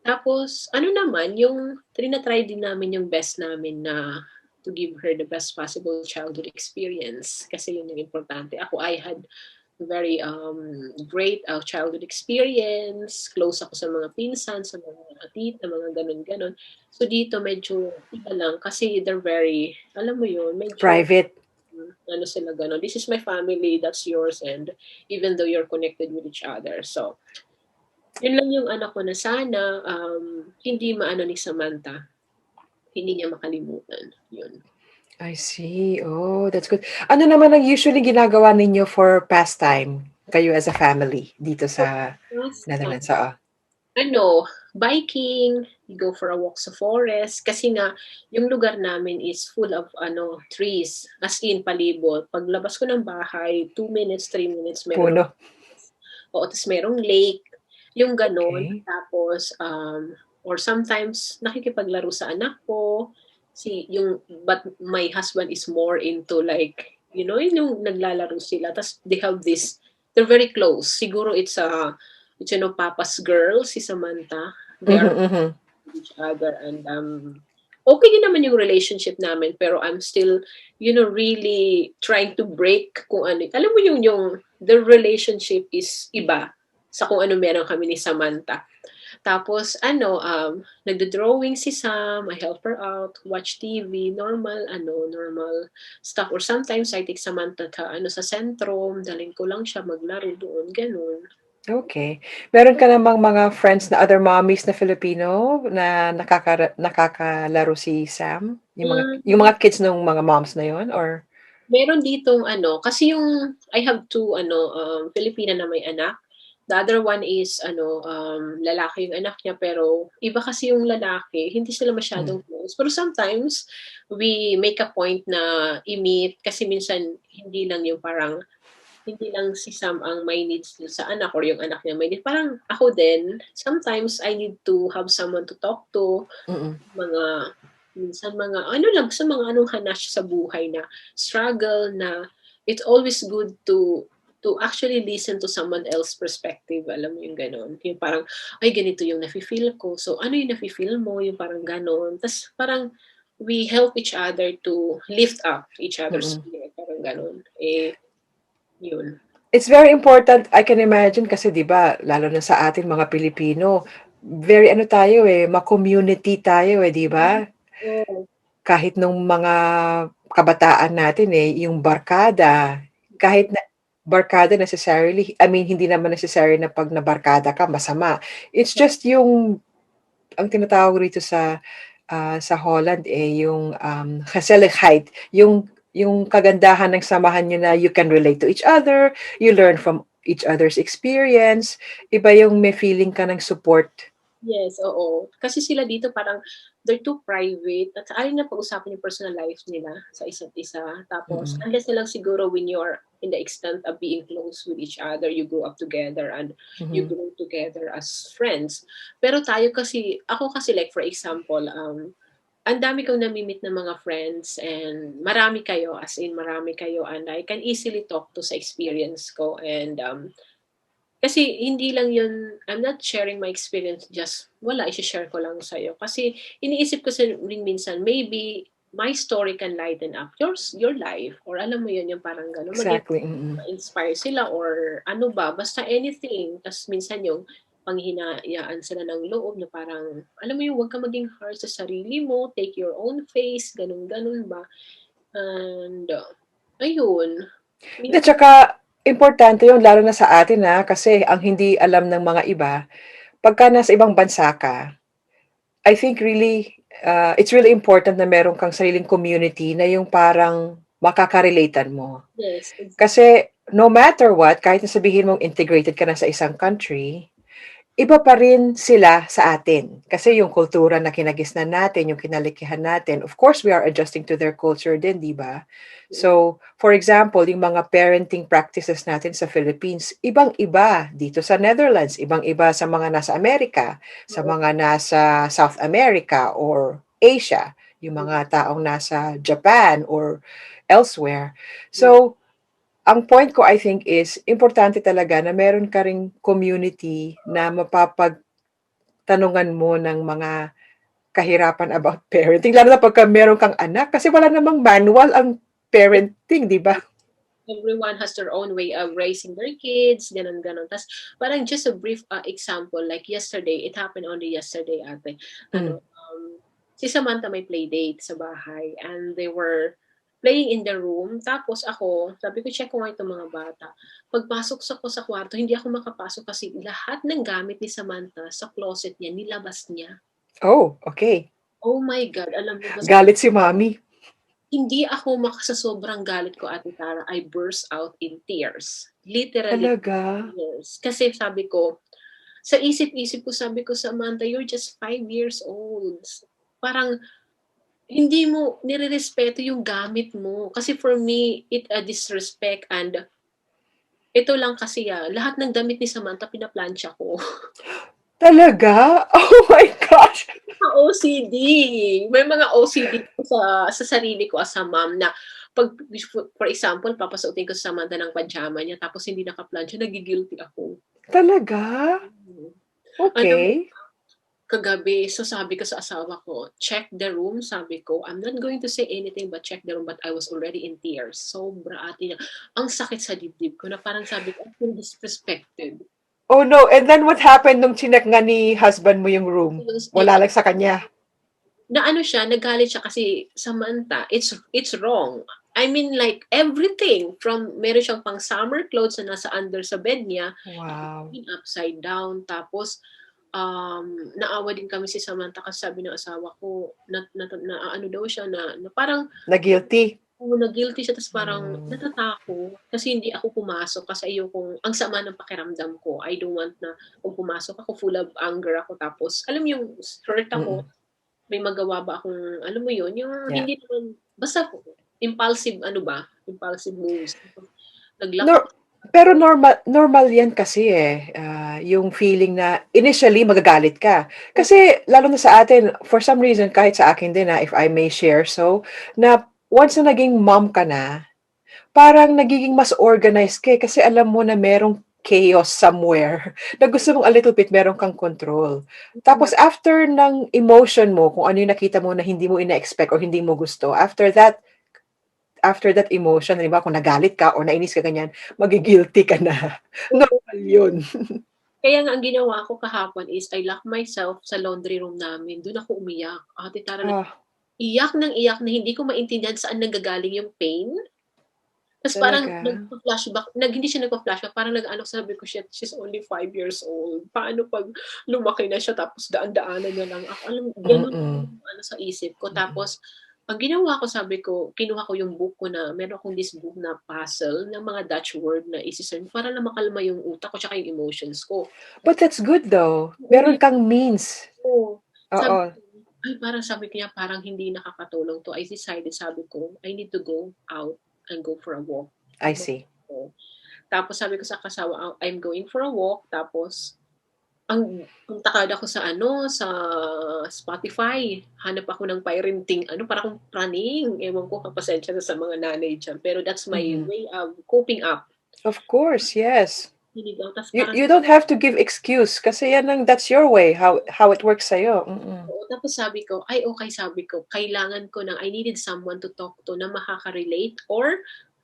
tapos ano naman, yung trina-try din namin yung best namin na to give her the best possible childhood experience kasi yun yung importante. Ako, I had very, great, childhood experience, close ako sa mga pinsan, sa mga tita, mga gano'n, gano'n. So dito medyo iba lang kasi they're very, alam mo yun, medyo Private. ano sila gano'n, "This is my family, that's yours," and even though you're connected with each other. So yun lang yung anak ko na sana, hindi maano ni Samantha, hindi niya makalimutan, yun. I see. Oh, that's good. Ano naman ang usually ginagawa ninyo for pastime, kayo as a family dito For sa us, Netherlands? Oo. ano, biking, we go for a walk sa forest kasi nga yung lugar namin is full of ano, trees, as in palibot. Paglabas ko ng bahay, 2 minutes, 3 minutes meron Puno. akong oo, ta's merong lake, yung gano'n. Okay. Tapos, or sometimes nakikipaglaro sa anak ko, but my husband is more into like, yung naglalaro sila ta's they have this, they're very close. Siguro it's papa's girl, si Samantha. They Mhm, are mhm. with each other and, okay din naman yung relationship namin pero I'm still, really trying to break kung ano, alam mo yung the relationship is iba sa kung ano meron kami ni Samantha. Tapos ano, nagdo-drawing si Sam, I help her out, watch TV, normal stuff or sometimes I take Samantha sa sentrum, dalhin ko lang siya maglaro doon, gano'n. Okay. Meron ka namang mga friends na other mommies na Filipino na nakakalaro si Sam? Yung mga Hmm. kids nung mga moms na yun or Meron ditong ano, kasi I have two Filipina na may anak. The other one is lalaki yung anak niya pero iba kasi yung lalaki, hindi sila hmm, masyadong close. Pero sometimes we make a point na i-meet kasi minsan hindi lang si Sam ang may needs dun sa anak or yung anak niya may need. Parang ako din, sometimes I need to have someone to talk to, mm. mga minsan mga ano lang sa mga anong hanash sa buhay na struggle na it's always good to to actually listen to someone else perspective, alam mo yung gano'n. Yung parang, ay ganito yung nafi-feel ko, so ano yung nafi-feel mo, yung parang gano'n. Tas parang we help each other to lift up each other's Mm. spirit, parang gano'n. Eh, yun. It's very important, I can imagine kasi 'di ba, lalo na sa ating mga Pilipino, very ano tayo, eh, ma-community tayo, eh, 'di ba? Oo. Kahit nung mga kabataan natin, eh, yung barkada, kahit na barkada necessarily I mean hindi naman necessary na 'pag nabarkada ka masama. It's just yung ang tinatawag rito sa Holland, eh, yung, gezelligheid, yung kagandahan ng samahan niyo na you can relate to each other, you learn from each other's experience, iba yung may feeling ka ng support. Yes, oo. Kasi sila dito parang they're too private at ayaw na pag-usapan yung personal life nila sa isa't isa. Tapos Mm, unless na lang siguro when you're in the extent of being close with each other, you grow up together and you mhm. grow together as friends. Pero tayo kasi, ako kasi like for example, ang dami kong nami-meet na mga friends and marami kayo, as in marami kayo and I can easily talk to sa experience ko and kasi hindi lang yun, I'm not sharing my experience just wala, i-she-share ko lang sa'yo. Kasi iniisip ko sa rin minsan, maybe my story can lighten up your life or alam mo yun, yung parang gano'n, maging Exactly, mm. ma-inspire sila or ano ba, basta anything. Tas minsan yung panghinayaan sila ng loob na parang, alam mo yung huwag kang maging hard sa sarili mo, take your own pace, gano'n-gano'n ba. And ayun, At minsan saka importante yun lalo na sa atin, kasi ang hindi alam ng mga iba, pagka nasa ibang bansa ka, I think really, it's really important na meron kang sariling community na yung parang makaka-relate-an mo. yes, exactly. Kasi no matter what, kahit na sabihin mong integrated ka na sa isang country, iba pa rin sila sa atin. Kasi yung kultura na kinagisnan natin, yung kinalikihan natin, of course, we are adjusting to their culture din, di ba? So, for example, yung mga parenting practices natin sa Philippines, ibang-iba dito sa Netherlands, ibang-iba sa mga nasa Amerika, sa Oo. mga nasa South America or Asia, yung mga taong nasa Japan or elsewhere. Yeah. So, ang point ko I think is importante talaga na meron ka ring community na mapapagtanungan mo ng mga kahirapan about parenting lalo na pagka meron kang anak kasi wala namang manual ang parenting, 'di ba? Everyone has their own way of raising their kids, ganun, ganun. Tas parang just a brief example, like yesterday, it happened only yesterday, ate. Hmm. Ano, si Samantha may play date sa bahay and they were playing in the room. Tapos ako, sabi ko, check ko nga itong mga bata. Pagpasok ko sa kwarto, hindi ako makapasok kasi lahat ng gamit ni Samantha sa closet niya, nilabas niya. Oh, okay. Oh my God, alam mo ba, Galit si mommy. hindi ako sa sobrang galit ko, Ate Tara, I burst out in tears. Literally Talaga? tears. Kasi sabi ko, sa isip-isip ko, sabi ko, Samantha, you're just 5 years old. Parang hindi mo nirerespeto yung gamit mo. Kasi for me, it a disrespect and ito lang kasi lahat ng damit ni Samantha pinaplansya ko. Talaga? Oh my gosh! Mga OCD. May mga OCD ko sa sarili ko as a mom na 'pag for example, papasuotin ko sa Samantha ng pajama niya tapos hindi naka-plancha, nagi-guilty ako. Talaga? Mm. Alam mo Okay. kagabi, so sabi ko sa asawa ko, "Check the room," sabi ko. "I'm not going to say anything but check the room," but I was already in tears. Sobra ate na ang sakit sa dibdib ko na parang sabi ko, "I feel disrespected." Oh no, and then what happened nung chineck nga ni husband mo yung room? Yung Wala lang sa kanya? na ano siya, nagalit siya kasi, "Samantha, it's wrong." I mean like everything from meron siyang pang summer clothes na nasa under sa bed niya, Wow. nakapin upside down. Tapos, naawa din kami si Samantha kasi sabi ng asawa ko na ano daw siya na parang Na guilty? na-guilty siya ta's parang Hmm, natatakot kasi hindi ako pumasok kasi ayokong ang sama ng pakiramdam ko. I don't want na kung pumasok ako full of anger ako tapos alam mo yung hurt ako. mm. May magawa ba akong alam mo yun, yung Yeah. hindi naman basta impulsive ano ba, impulsive moves. Nag-lock Nor ako sa pero kwarto. normal normal 'yan kasi, yung feeling na initially magagalit ka. Oo, Kasi lalo na sa atin, for some reason kahit sa akin din, if I may share so, na once na naging mom ka na, parang nagiging mas organized ka, kasi alam mo na merong chaos somewhere na gusto mong a little bit meron kang control. Tapos after ng emotion mo, kung ano yung nakita mo na hindi mo ina-expect or hindi mo gusto, after that emotion, di ba, kung nagalit ka or nainis ka ganyan, magi-guilty ka na. Oo. Normal yun. Kaya nga ang ginawa ko kahapon is I locked myself sa laundry room namin. Do'n ako umiyak. Ate Tara, Ah, iyak ng iyak na hindi ko maintindihan saan nanggagaling yung pain. Ta's parang talaga? nagpa-flashback, hindi siya nagpa-flashback, parang nag-ano, sabi ko, "Shit, she's only 5 years old. Paano 'pag lumaki na siya tapos daan-daanan na lang ako?" Alam mo, gano'n Mm, yung ano sa isip ko. mm. Tapos ang ginawa ko, sabi ko, kinuha ko yung book ko na meron akong this book na puzzle ng mga Dutch word na ise-send para lang makalma yung utak ko tsaka yung emotions ko. But that's good though. Oo, Meron kang means. oo. Sabi Oo, ko, ay parang sabi ko niya, parang hindi nakakatulong 'to. I decided, sabi ko, I need to go out and go for a walk. I see. Oo. Tapos sabi ko sa kasawa, I'm going for a walk. Tapos ang takad ako sa ano, sa Spotify. Hanap ako ng parenting ano, para akong praning. Ewan ko, pasensya na sa mga nanay diyan. Pero that's my Mhm. way of coping up. Of course, yes. Sinigaw, ta's You parang you don't have to give excuse kasi yan ang that's your way, how it works sa'yo. Mm. oo, tapos sabi ko, "Ay okey," sabi ko, "kailangan ko ng I needed someone to talk to na makaka-relate or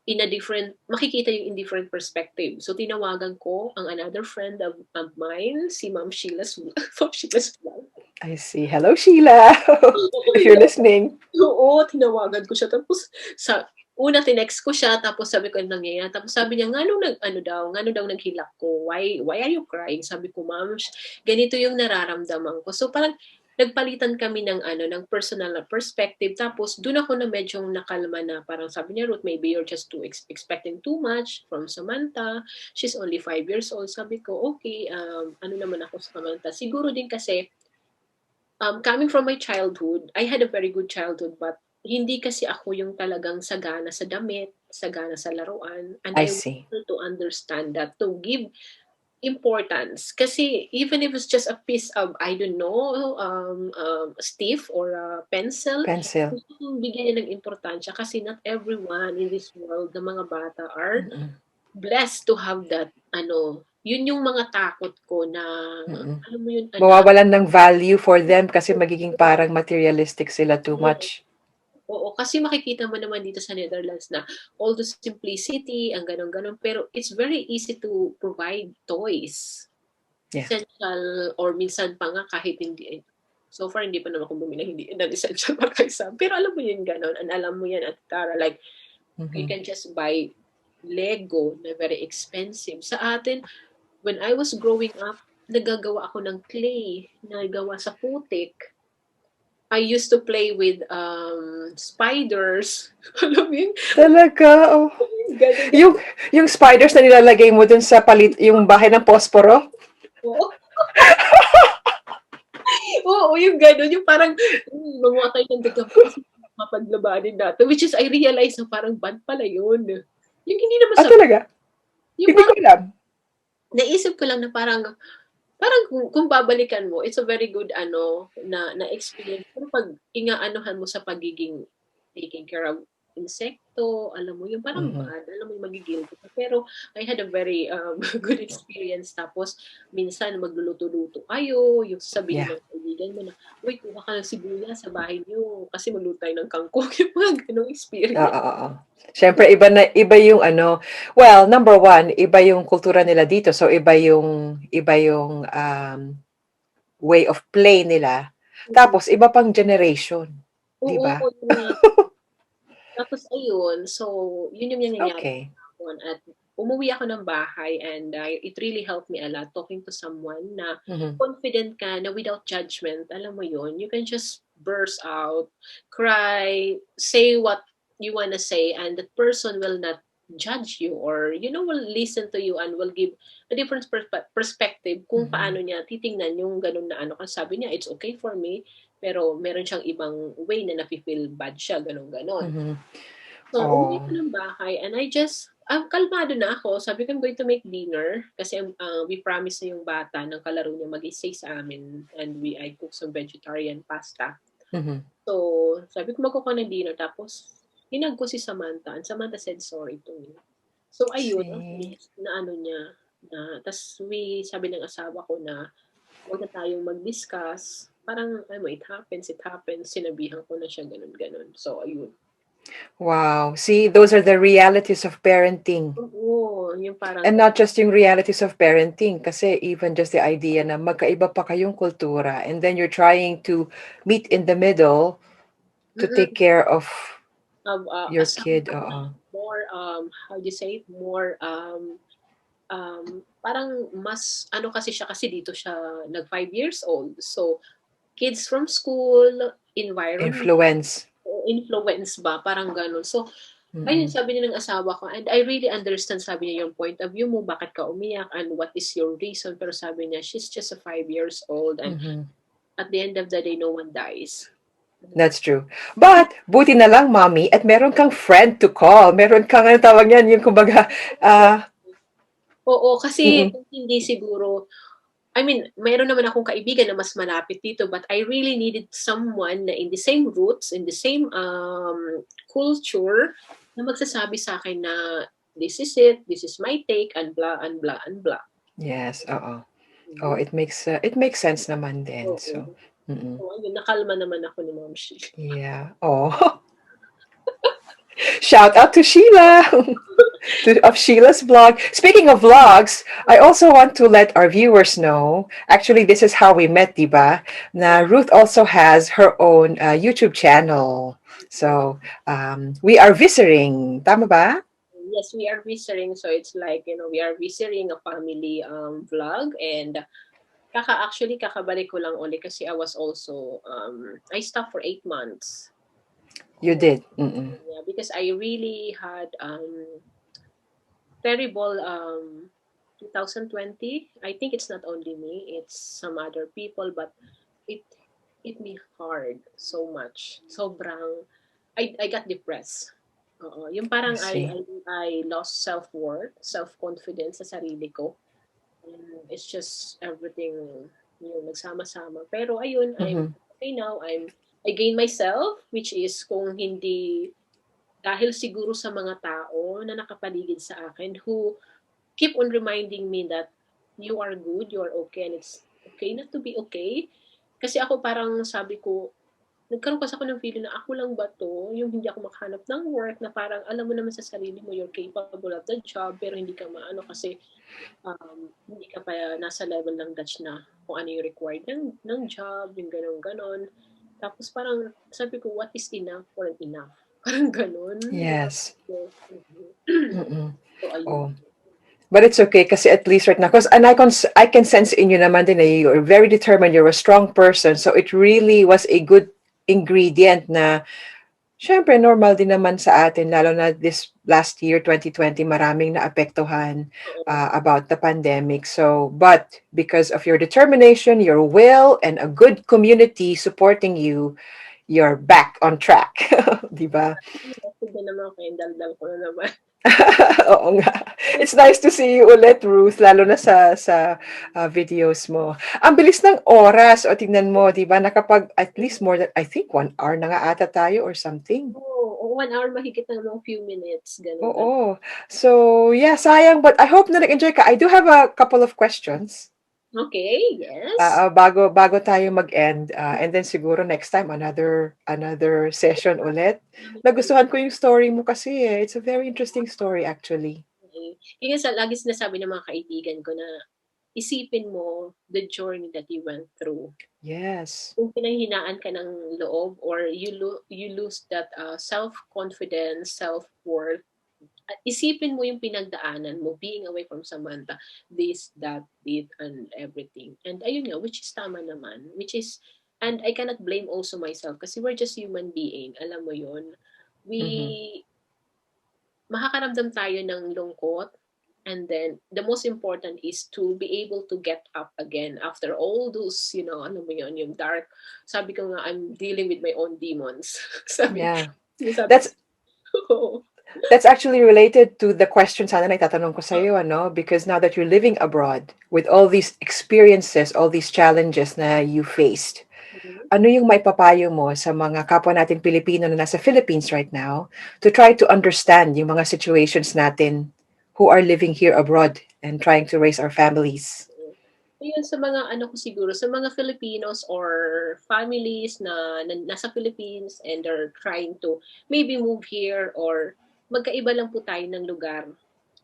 in a different makikita yung in different perspective." So tinawagan ko ang another friend of mine, si Ma'am Sheila's Ma'am Sheila's vlog. I see. Hello, Sheila, if you're listening. Oo, tinawagan ko siya tapos sa una tinext ko siya tapos sabi ko, "Anong nangyayari?" Tapos sabi niya, "Ngano ngano daw naghilak ko? Why are you crying?" Sabi ko, "Ma'am, ganito yung nararamdaman ko." So parang nagpalitan kami ng ano, ng personal na perspective tapos dun ako na medyong nakalma na parang sabi niya, "Ruth, maybe you're just too expecting too much from Samantha. She's only 5 years old." Sabi ko, "Okay, ano naman ako sa Samantha." Siguro din kasi coming from my childhood, I had a very good childhood, but hindi kasi ako yung talagang sagana sa damit, sagana sa laruan, and I I want see. her to understand that, to give importance. Kasi even if it's just a piece of, I don't know, stiff or a pencil, Pencil. gusto kong bigyan niya ng importansya kasi not everyone in this world na mga bata are Mm, blessed to have that, ano, yun yung mga takot ko na, mm. alam mo yun, anak. Mawawalan ng value for them kasi magiging parang materialistic sila too much. Oo, kasi makikita mo naman dito sa Netherlands na all the simplicity, ang gano'n-gano'n, pero it's very easy to provide toys. Yeah. Essential or minsan pa nga kahit hindi so far hindi pa naman ako bumili hindi non-essential pa kaysa pero alam mo yun gano'n and alam mo yan at Tara, like you Mhm. can just buy Lego na very expensive. Sa atin, when I was growing up, naggagawa ako ng clay na gawa sa putik. I used to play with, spiders. Alam mo yun? Talaga, oh. Gano'n, Yung yung spiders na nilalagay mo dun sa yung bahay ng posporo? oo. Oo, yung gano'n, yung parang, mamatay ng daga kasi mapaglabanin natin, which is I realize na parang bad pala yun. Yung hindi naman Ah, sa talaga? yung Hindi ko parang alam. naisip ko lang na parang parang kung babalikan mo, it's a very good ano, na experience. Pero 'pag inaanuhan mo sa pagiging taking care of insekto, alam mo yung parang Mhm. bad, alam mo yung magi-guilty ka. Pero I had a very, good experience. Tapos minsan magluluto-luto kayo, yung sasabihin Yeah. ng kaibigan mo na, "Uy, kuha ka ng sibuyas sa bahay niyo kasi magluto tayo ng kangkong." Yung mga gano'ng experience. Oo. Siyempre iba yung ano, well, number one, iba yung kultura nila dito. So iba yung way of play nila. Mm. Tapos iba pang generation, 'di Oo, ba? yun nga. Tapos ayun, so yun yung nangyayari Okay. kahapon at umuwi ako ng bahay and it really helped me a lot talking to someone na Mhm. confident ka na without judgment, alam mo yun, you can just burst out, cry, say what you wanna say and that person will not judge you or will listen to you and will give a different perspective kung paano Mhm. niya titingnan yung ganun na ano kasi sabi niya it's okay for me pero meron siyang ibang way na nafi-feel bad siya, gano'n, gano'n. Mhm. So, umuwi Oh. ako ng bahay and I just kalmado na ako. Sabi ko, "I'm going to make dinner." Kasi, we promise na yung bata ng kalaro niya mag-stay sa amin and I cook some vegetarian pasta. Mhm. So, sabi ko, "Magkukuha ng dinner." Tapos hinag ko si Samantha and Samantha said sorry to me. So ayun, ang See. bilis na ano niya, na ta's sabi ng asawa ko na, "Wag na tayong mag-discuss." Parang ano, it happens, sinabihan ko na siya gano'n, gano'n. So ayun. Wow. See, those are the realities of parenting. Oo, yung parang And not just yung realities of parenting, kasi even just the idea na magkaiba pa kayong kultura and then you're trying to meet in the middle to take mm, care of your as kid. Oo. more, how do you say it, more, parang mas ano kasi siya kasi dito siya nag 5 years old. So, kids from school, environment, Influence. influence ba, parang gano'n. So, ayun Mm-mm. sabi niya ng asawa ko and I really understand sabi niya yung point of view mo, bakit ka umiyak and what is your reason. Pero sabi niya, she's just a 5 years old and Mm-hmm. at the end of the day, no one dies. That's true. But, buti na lang, mommy, at meron kang friend to call. Meron kang, ano tawag yan, yung kumbaga, Oo, kasi mm-mm. kung hindi siguro, I mean, mayroon naman akong kaibigan na mas malapit dito, but I really needed someone na in the same roots, in the same culture, na magsasabi sa akin na this is it, this is my take, and blah, and blah, and blah. Yes, oo. Oh, Mhm. it makes sense naman din. Oo. So, mm-mm. So, ayun, nakalma naman ako ni Ma'am Shi. Yeah. Oh, shout out to Sheila of Sheila's blog. Speaking of vlogs, I also want to let our viewers know. Actually, this is how we met, diba? Na Yeah. Ruth also has her own YouTube channel. So we are visiting. Tama ba? Yes, we are visiting. So it's like, we are visiting a family vlog and actually kakabalik ko lang uli kasi I was also I stopped for 8 months. You did. Mm-mm. Yeah, because I really had terrible 2020. I think it's not only me, it's some other people, but it hit me hard so much. Sobrang I got depressed. Oo, yung I parang see. I lost self-worth, self-confidence sa sarili ko. It's just everything yung nagsama-sama. Pero ayun, I'm Mm-hmm. okay now. I gain myself, which is kung hindi dahil siguro sa mga tao na nakapaligid sa akin who keep on reminding me that you are good, you are okay, and it's okay not to be okay. Kasi ako parang sabi ko, nagkaroon kasi ako ng feeling na ako lang ba to, yung hindi ako makahanap ng work na parang alam mo naman sa sarili mo you're capable of the job pero hindi ka maano kasi hindi ka pa nasa level ng Dutch na kung ano yung required ng job, yung gano'n-gano'n. Tapos parang sabi ko, what is enough for enough? Parang gano'n. Yes. Mm-mm. So, ayun. Oh. But it's okay kasi at least right now, because and I can sense in you naman din na you're very determined, you're a strong person. So it really was a good ingredient na syempre normal din naman sa atin, lalo na this last year, 2020, maraming naapektuhan Oo. about the pandemic. So, but because of your determination, your will, and a good community supporting you, you're back on track. Di ba? Kasi din naman ako, yung daldal ko na naman. Oo nga. It's nice to see you ulit, Ruth, lalo na sa videos mo. Ang bilis ng oras. O tingnan mo, di ba? Nakapag at least more than, I think, 1 hour na nga ata tayo or something. Oo, 1 hour mahigit na mga few minutes, gano'n talaga. Oo. So, yeah, sayang. But I hope na nag-enjoy ka. I do have a couple of questions. Okay, yes. Bago tayo mag-end. And then siguro next time, another session ulit. Nagustuhan ko yung story mo kasi eh. It's a very interesting story actually. Okay. Yung sa lagi sinasabi ng mga kaibigan ko na isipin mo the journey that you went through. Yes. Kung pinanghinaan ka ng loob or you lose that self-confidence, self-worth, isipin mo yung pinagdaanan mo being away from Samantha, this, that, it, and everything. And ayun nga, which is tama naman. Which is, and I cannot blame also myself kasi we're just human being. Alam mo yun? Mm-hmm. We, makakaramdam tayo ng lungkot. And then, the most important is to be able to get up again after all those, ano mo yun, yung dark. Sabi ko nga, I'm dealing with my own demons. Yeah. Sabi That's ko, that's actually related to the question sana na itatanong ko sa iyo, ano? Because now that you're living abroad with all these experiences, all these challenges na you faced, ano yung maipapayo mo sa mga kapwa nating Pilipino na nasa Philippines right now to try to understand yung mga situations natin who are living here abroad and trying to raise our families? Ayun sa mga ano ko siguro, sa mga Filipinos or families na nasa Philippines and they're trying to maybe move here or magkaiba lang po tayo ng lugar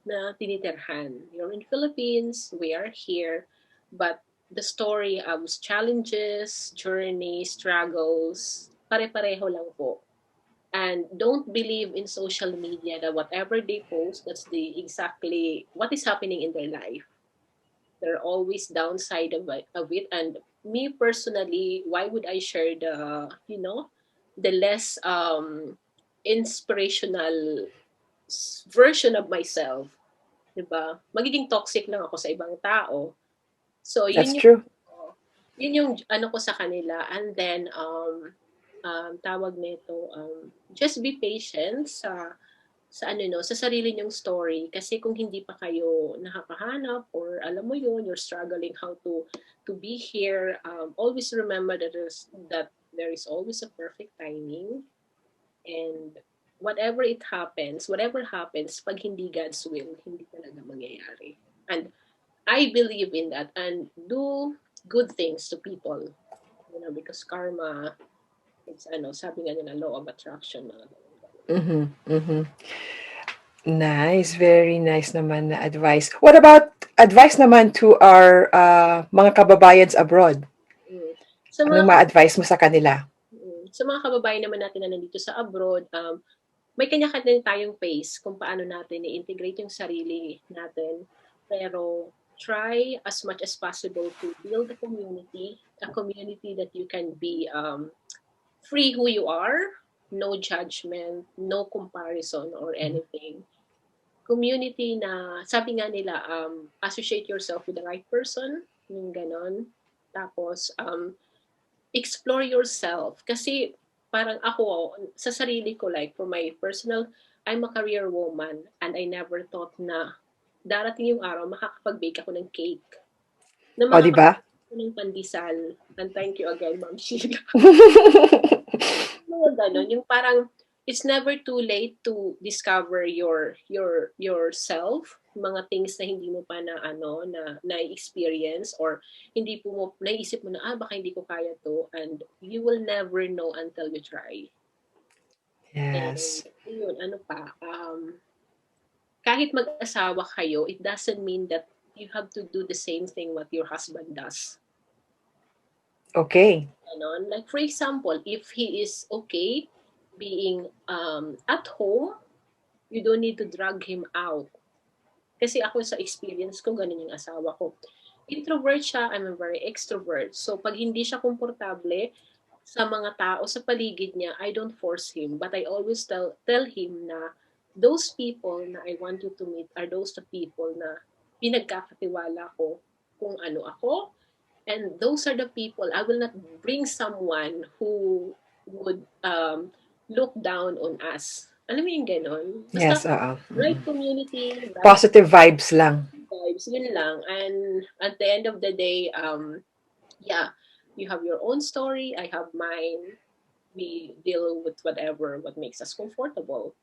na tinitirhan. You're in Philippines, we are here, but the story of challenges, journeys, struggles, pare-pareho lang po. And don't believe in social media that whatever they post, that's the exactly what is happening in their life. There are always downside of it. And me personally, why would I share the less inspirational version of myself, 'di ba? Magiging toxic lang ako sa ibang tao. So That's yun yung true. yun yung ano ko sa kanila. And then tawag nito, just be patient sa ano 'no, sa sarili niyong story kasi kung hindi pa kayo nakakahanap or alam mo yun, you're struggling how to be here, always remember that there is always a perfect timing. And whatever happens, pag hindi God's will, hindi talaga mangyayari. And I believe in that and do good things to people, because karma, it's ano, sabi nga nila, law of attraction, mga ganun. Mhm, mhm. Nice, very nice naman na advice. What about advice naman to our mga kababayans abroad? Mm. Sa mga Anong ma-advise mo sa kanila? sa mga kababayan naman natin na nandito sa abroad, may kanya-kanya tayong pace kung paano natin i-integrate yung sarili natin. Pero try as much as possible to build a community that you can be free who you are, no judgment, no comparison or anything. Community na, sabi nga nila, associate yourself with the right person, yung ganon. Tapos, explore yourself. Kasi parang ako, sa sarili ko, like for my personal, I'm a career woman and I never thought na darating yung araw makakapag-bake ako ng cake. Na O, di ba? makakapag-bake ako ng pandesal. And thank you again, Ma'am Sheila. Mga ganon, yung parang it's never too late to discover yourself, mga things na hindi mo pa na experience or hindi po mo naisip mo na baka hindi ko kaya to, and you will never know until you try. And Yes. yun, ano pa, kahit mag-asawa kayo, it doesn't mean that you have to do the same thing what your husband does. Okay. Ganon. Like for example, if he is okay being at home, you don't need to drag him out. Kasi ako sa experience ko, ganun yung asawa ko. Introvert siya, I'm a very extrovert. So pag hindi siya komportable sa mga tao sa paligid niya, I don't force him. But I always tell him na those people na I want you to meet are those the people na pinagkakatiwala ko kung ano ako. And those are the people, I will not bring someone who would look down on us. Alam mo yung ganon? Basta Yes, oo. right community, right Positive vibes lang. vibes, yun lang. And at the end of the day, yeah, you have your own story, I have mine. We deal with what makes us comfortable.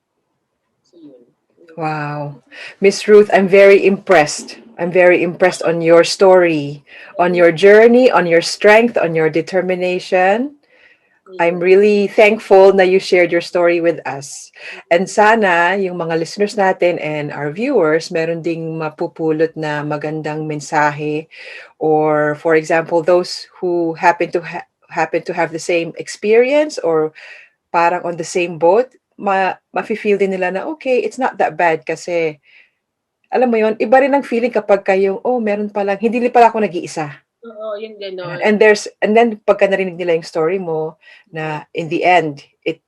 So yun. Wow. Miss Ruth, I'm very impressed. I'm very impressed on your story, on Thank your journey, on your strength, on your determination. I'm you. really thankful na you shared your story with us. And sana yung mga listeners natin and our viewers meron ding mapupulot na magandang mensahe, or for example those who happen to have the same experience or parang on the same boat, mafe-feel din nila na okay, it's not that bad kasi alam mo yon, iba rin ang feeling kapag kayong, oh, meron palang, hindi pala ako nag-iisa. Oo, yung Ganun. ganon. And then pagka narinig nila yung story mo na in the end it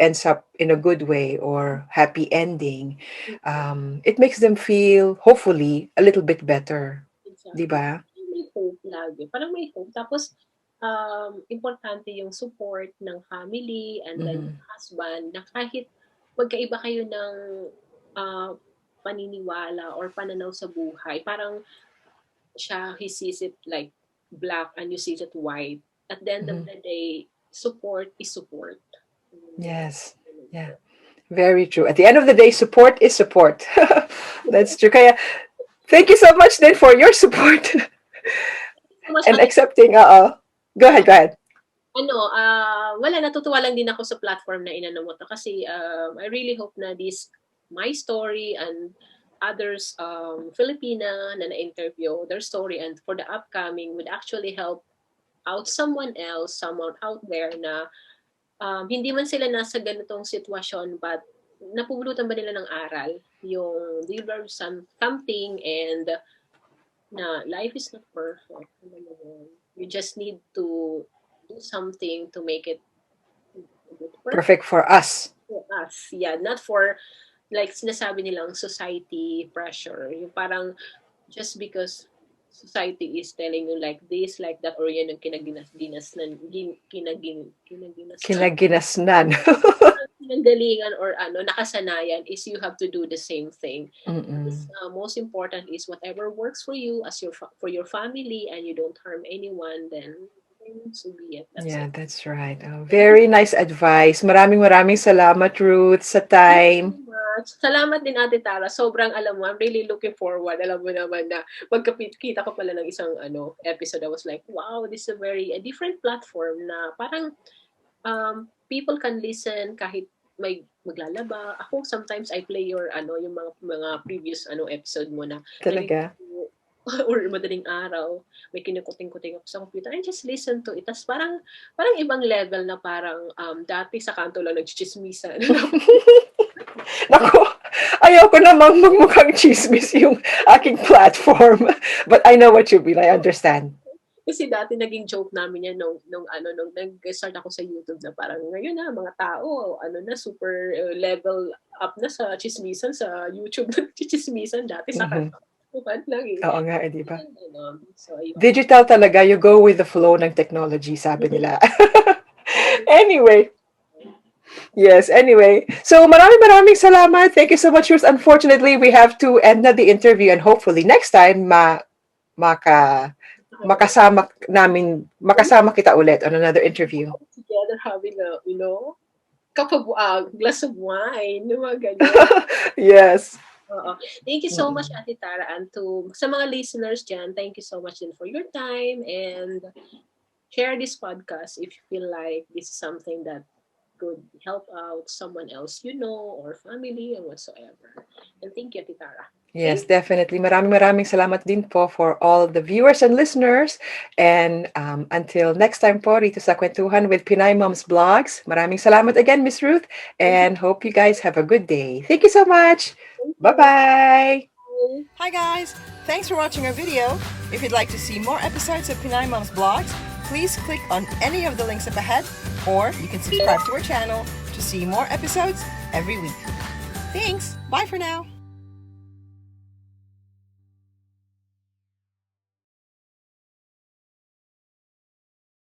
ends up in a good way or happy ending, it makes them feel hopefully a little bit better, di Exactly. ba? May hope lagi. Parang may hope. Tapos, importante yung support ng family and then Mhm. husband na kahit magkaiba kayo ng uh, paniniwala or pananaw sa buhay, parang he sees it like black and you see it white. at the end of Mhm. the day, support is support. Yes. Yeah. Very true. At the end of the day, support is support. That's true. Kaya, thank you so much then for your support So much, and Ate. accepting. Go ahead. Go ahead. Wala, natutuwa lang din ako sa platform na inano mo to kasi I really hope na this, my story and others Filipina na na-interview, their story and for the upcoming would actually help out someone else, someone out there na hindi man sila nasa ganitong sitwasyon but napupulutan ba nila ng aral yung they learn something and na life is not perfect. Alam mo yun. You just need to do something to make it perfect Perfect for us. for us. Yeah, not for like sinasabi nilang society pressure. Yung parang just because society is telling you like this, like that, or yan yung kinagdinas-dinasnan, kinaginasnan, Kinaginasnan. pinanggalingan or nakasanayan is you have to do the same thing. Because, Mm-mm. most important is whatever works for you as for your family and you don't harm anyone, then so be it. That's Yeah, it. that's right. Thank you Very nice advice. Maraming salamat, Ruth, sa so time. much. Salamat din Ate Tara. Sobrang alam mo, I'm really looking forward. Alam mo naman na kita ko pala ng isang episode. I was like, wow, this is a different platform na parang people can listen kahit may maglalaba. Ako sometimes I play yung mga previous episode mo na Talaga. or madaling araw, may kinukuting-kuting ako sa computer, I just listen to it. Tapos parang ibang level na parang dati sa kanto lang nagchichismisan. Naku, ayoko namang magmukhang chismis yung aking platform. But I know what you mean. I understand. Kasi dati naging joke namin yan nung nag-start ako sa YouTube na parang ngayon na mga tao na super level up na sa chismisan sa YouTube chismisan dati sa Mhm. kanto lang eh. Oo nga, di ba? So ayun. Digital talaga, you go with the flow ng technology, sabi nila. Anyway, yes, anyway. So maraming salamat. Thank you so much, Ruth. Unfortunately, we have to end na the interview and hopefully next time maka makasama kita ulit on another interview. Together having glass of wine, mga ganyan. Yes. Oo. Thank you so much, Mm-mm. Ate Tara. And sa mga listeners dyan, thank you so much din for your time and share this podcast if you feel like this is something that could help out someone else or family and whatsoever. And thank you, Ate Tara. Yes, definitely. Maraming salamat din po for all the viewers and listeners. And until next time po, rito sa Kwentuhan with Pinay Moms Vlogs. Maraming salamat again, Miss Ruth. Thank you. And hope you guys have a good day. Thank you so much. Thank you. Bye-bye. Bye. Hi, guys. Thanks for watching our video. If you'd like to see more episodes of Pinay Moms Vlogs, please click on any of the links up ahead, or you can subscribe to our channel to see more episodes every week. Thanks. Bye for now.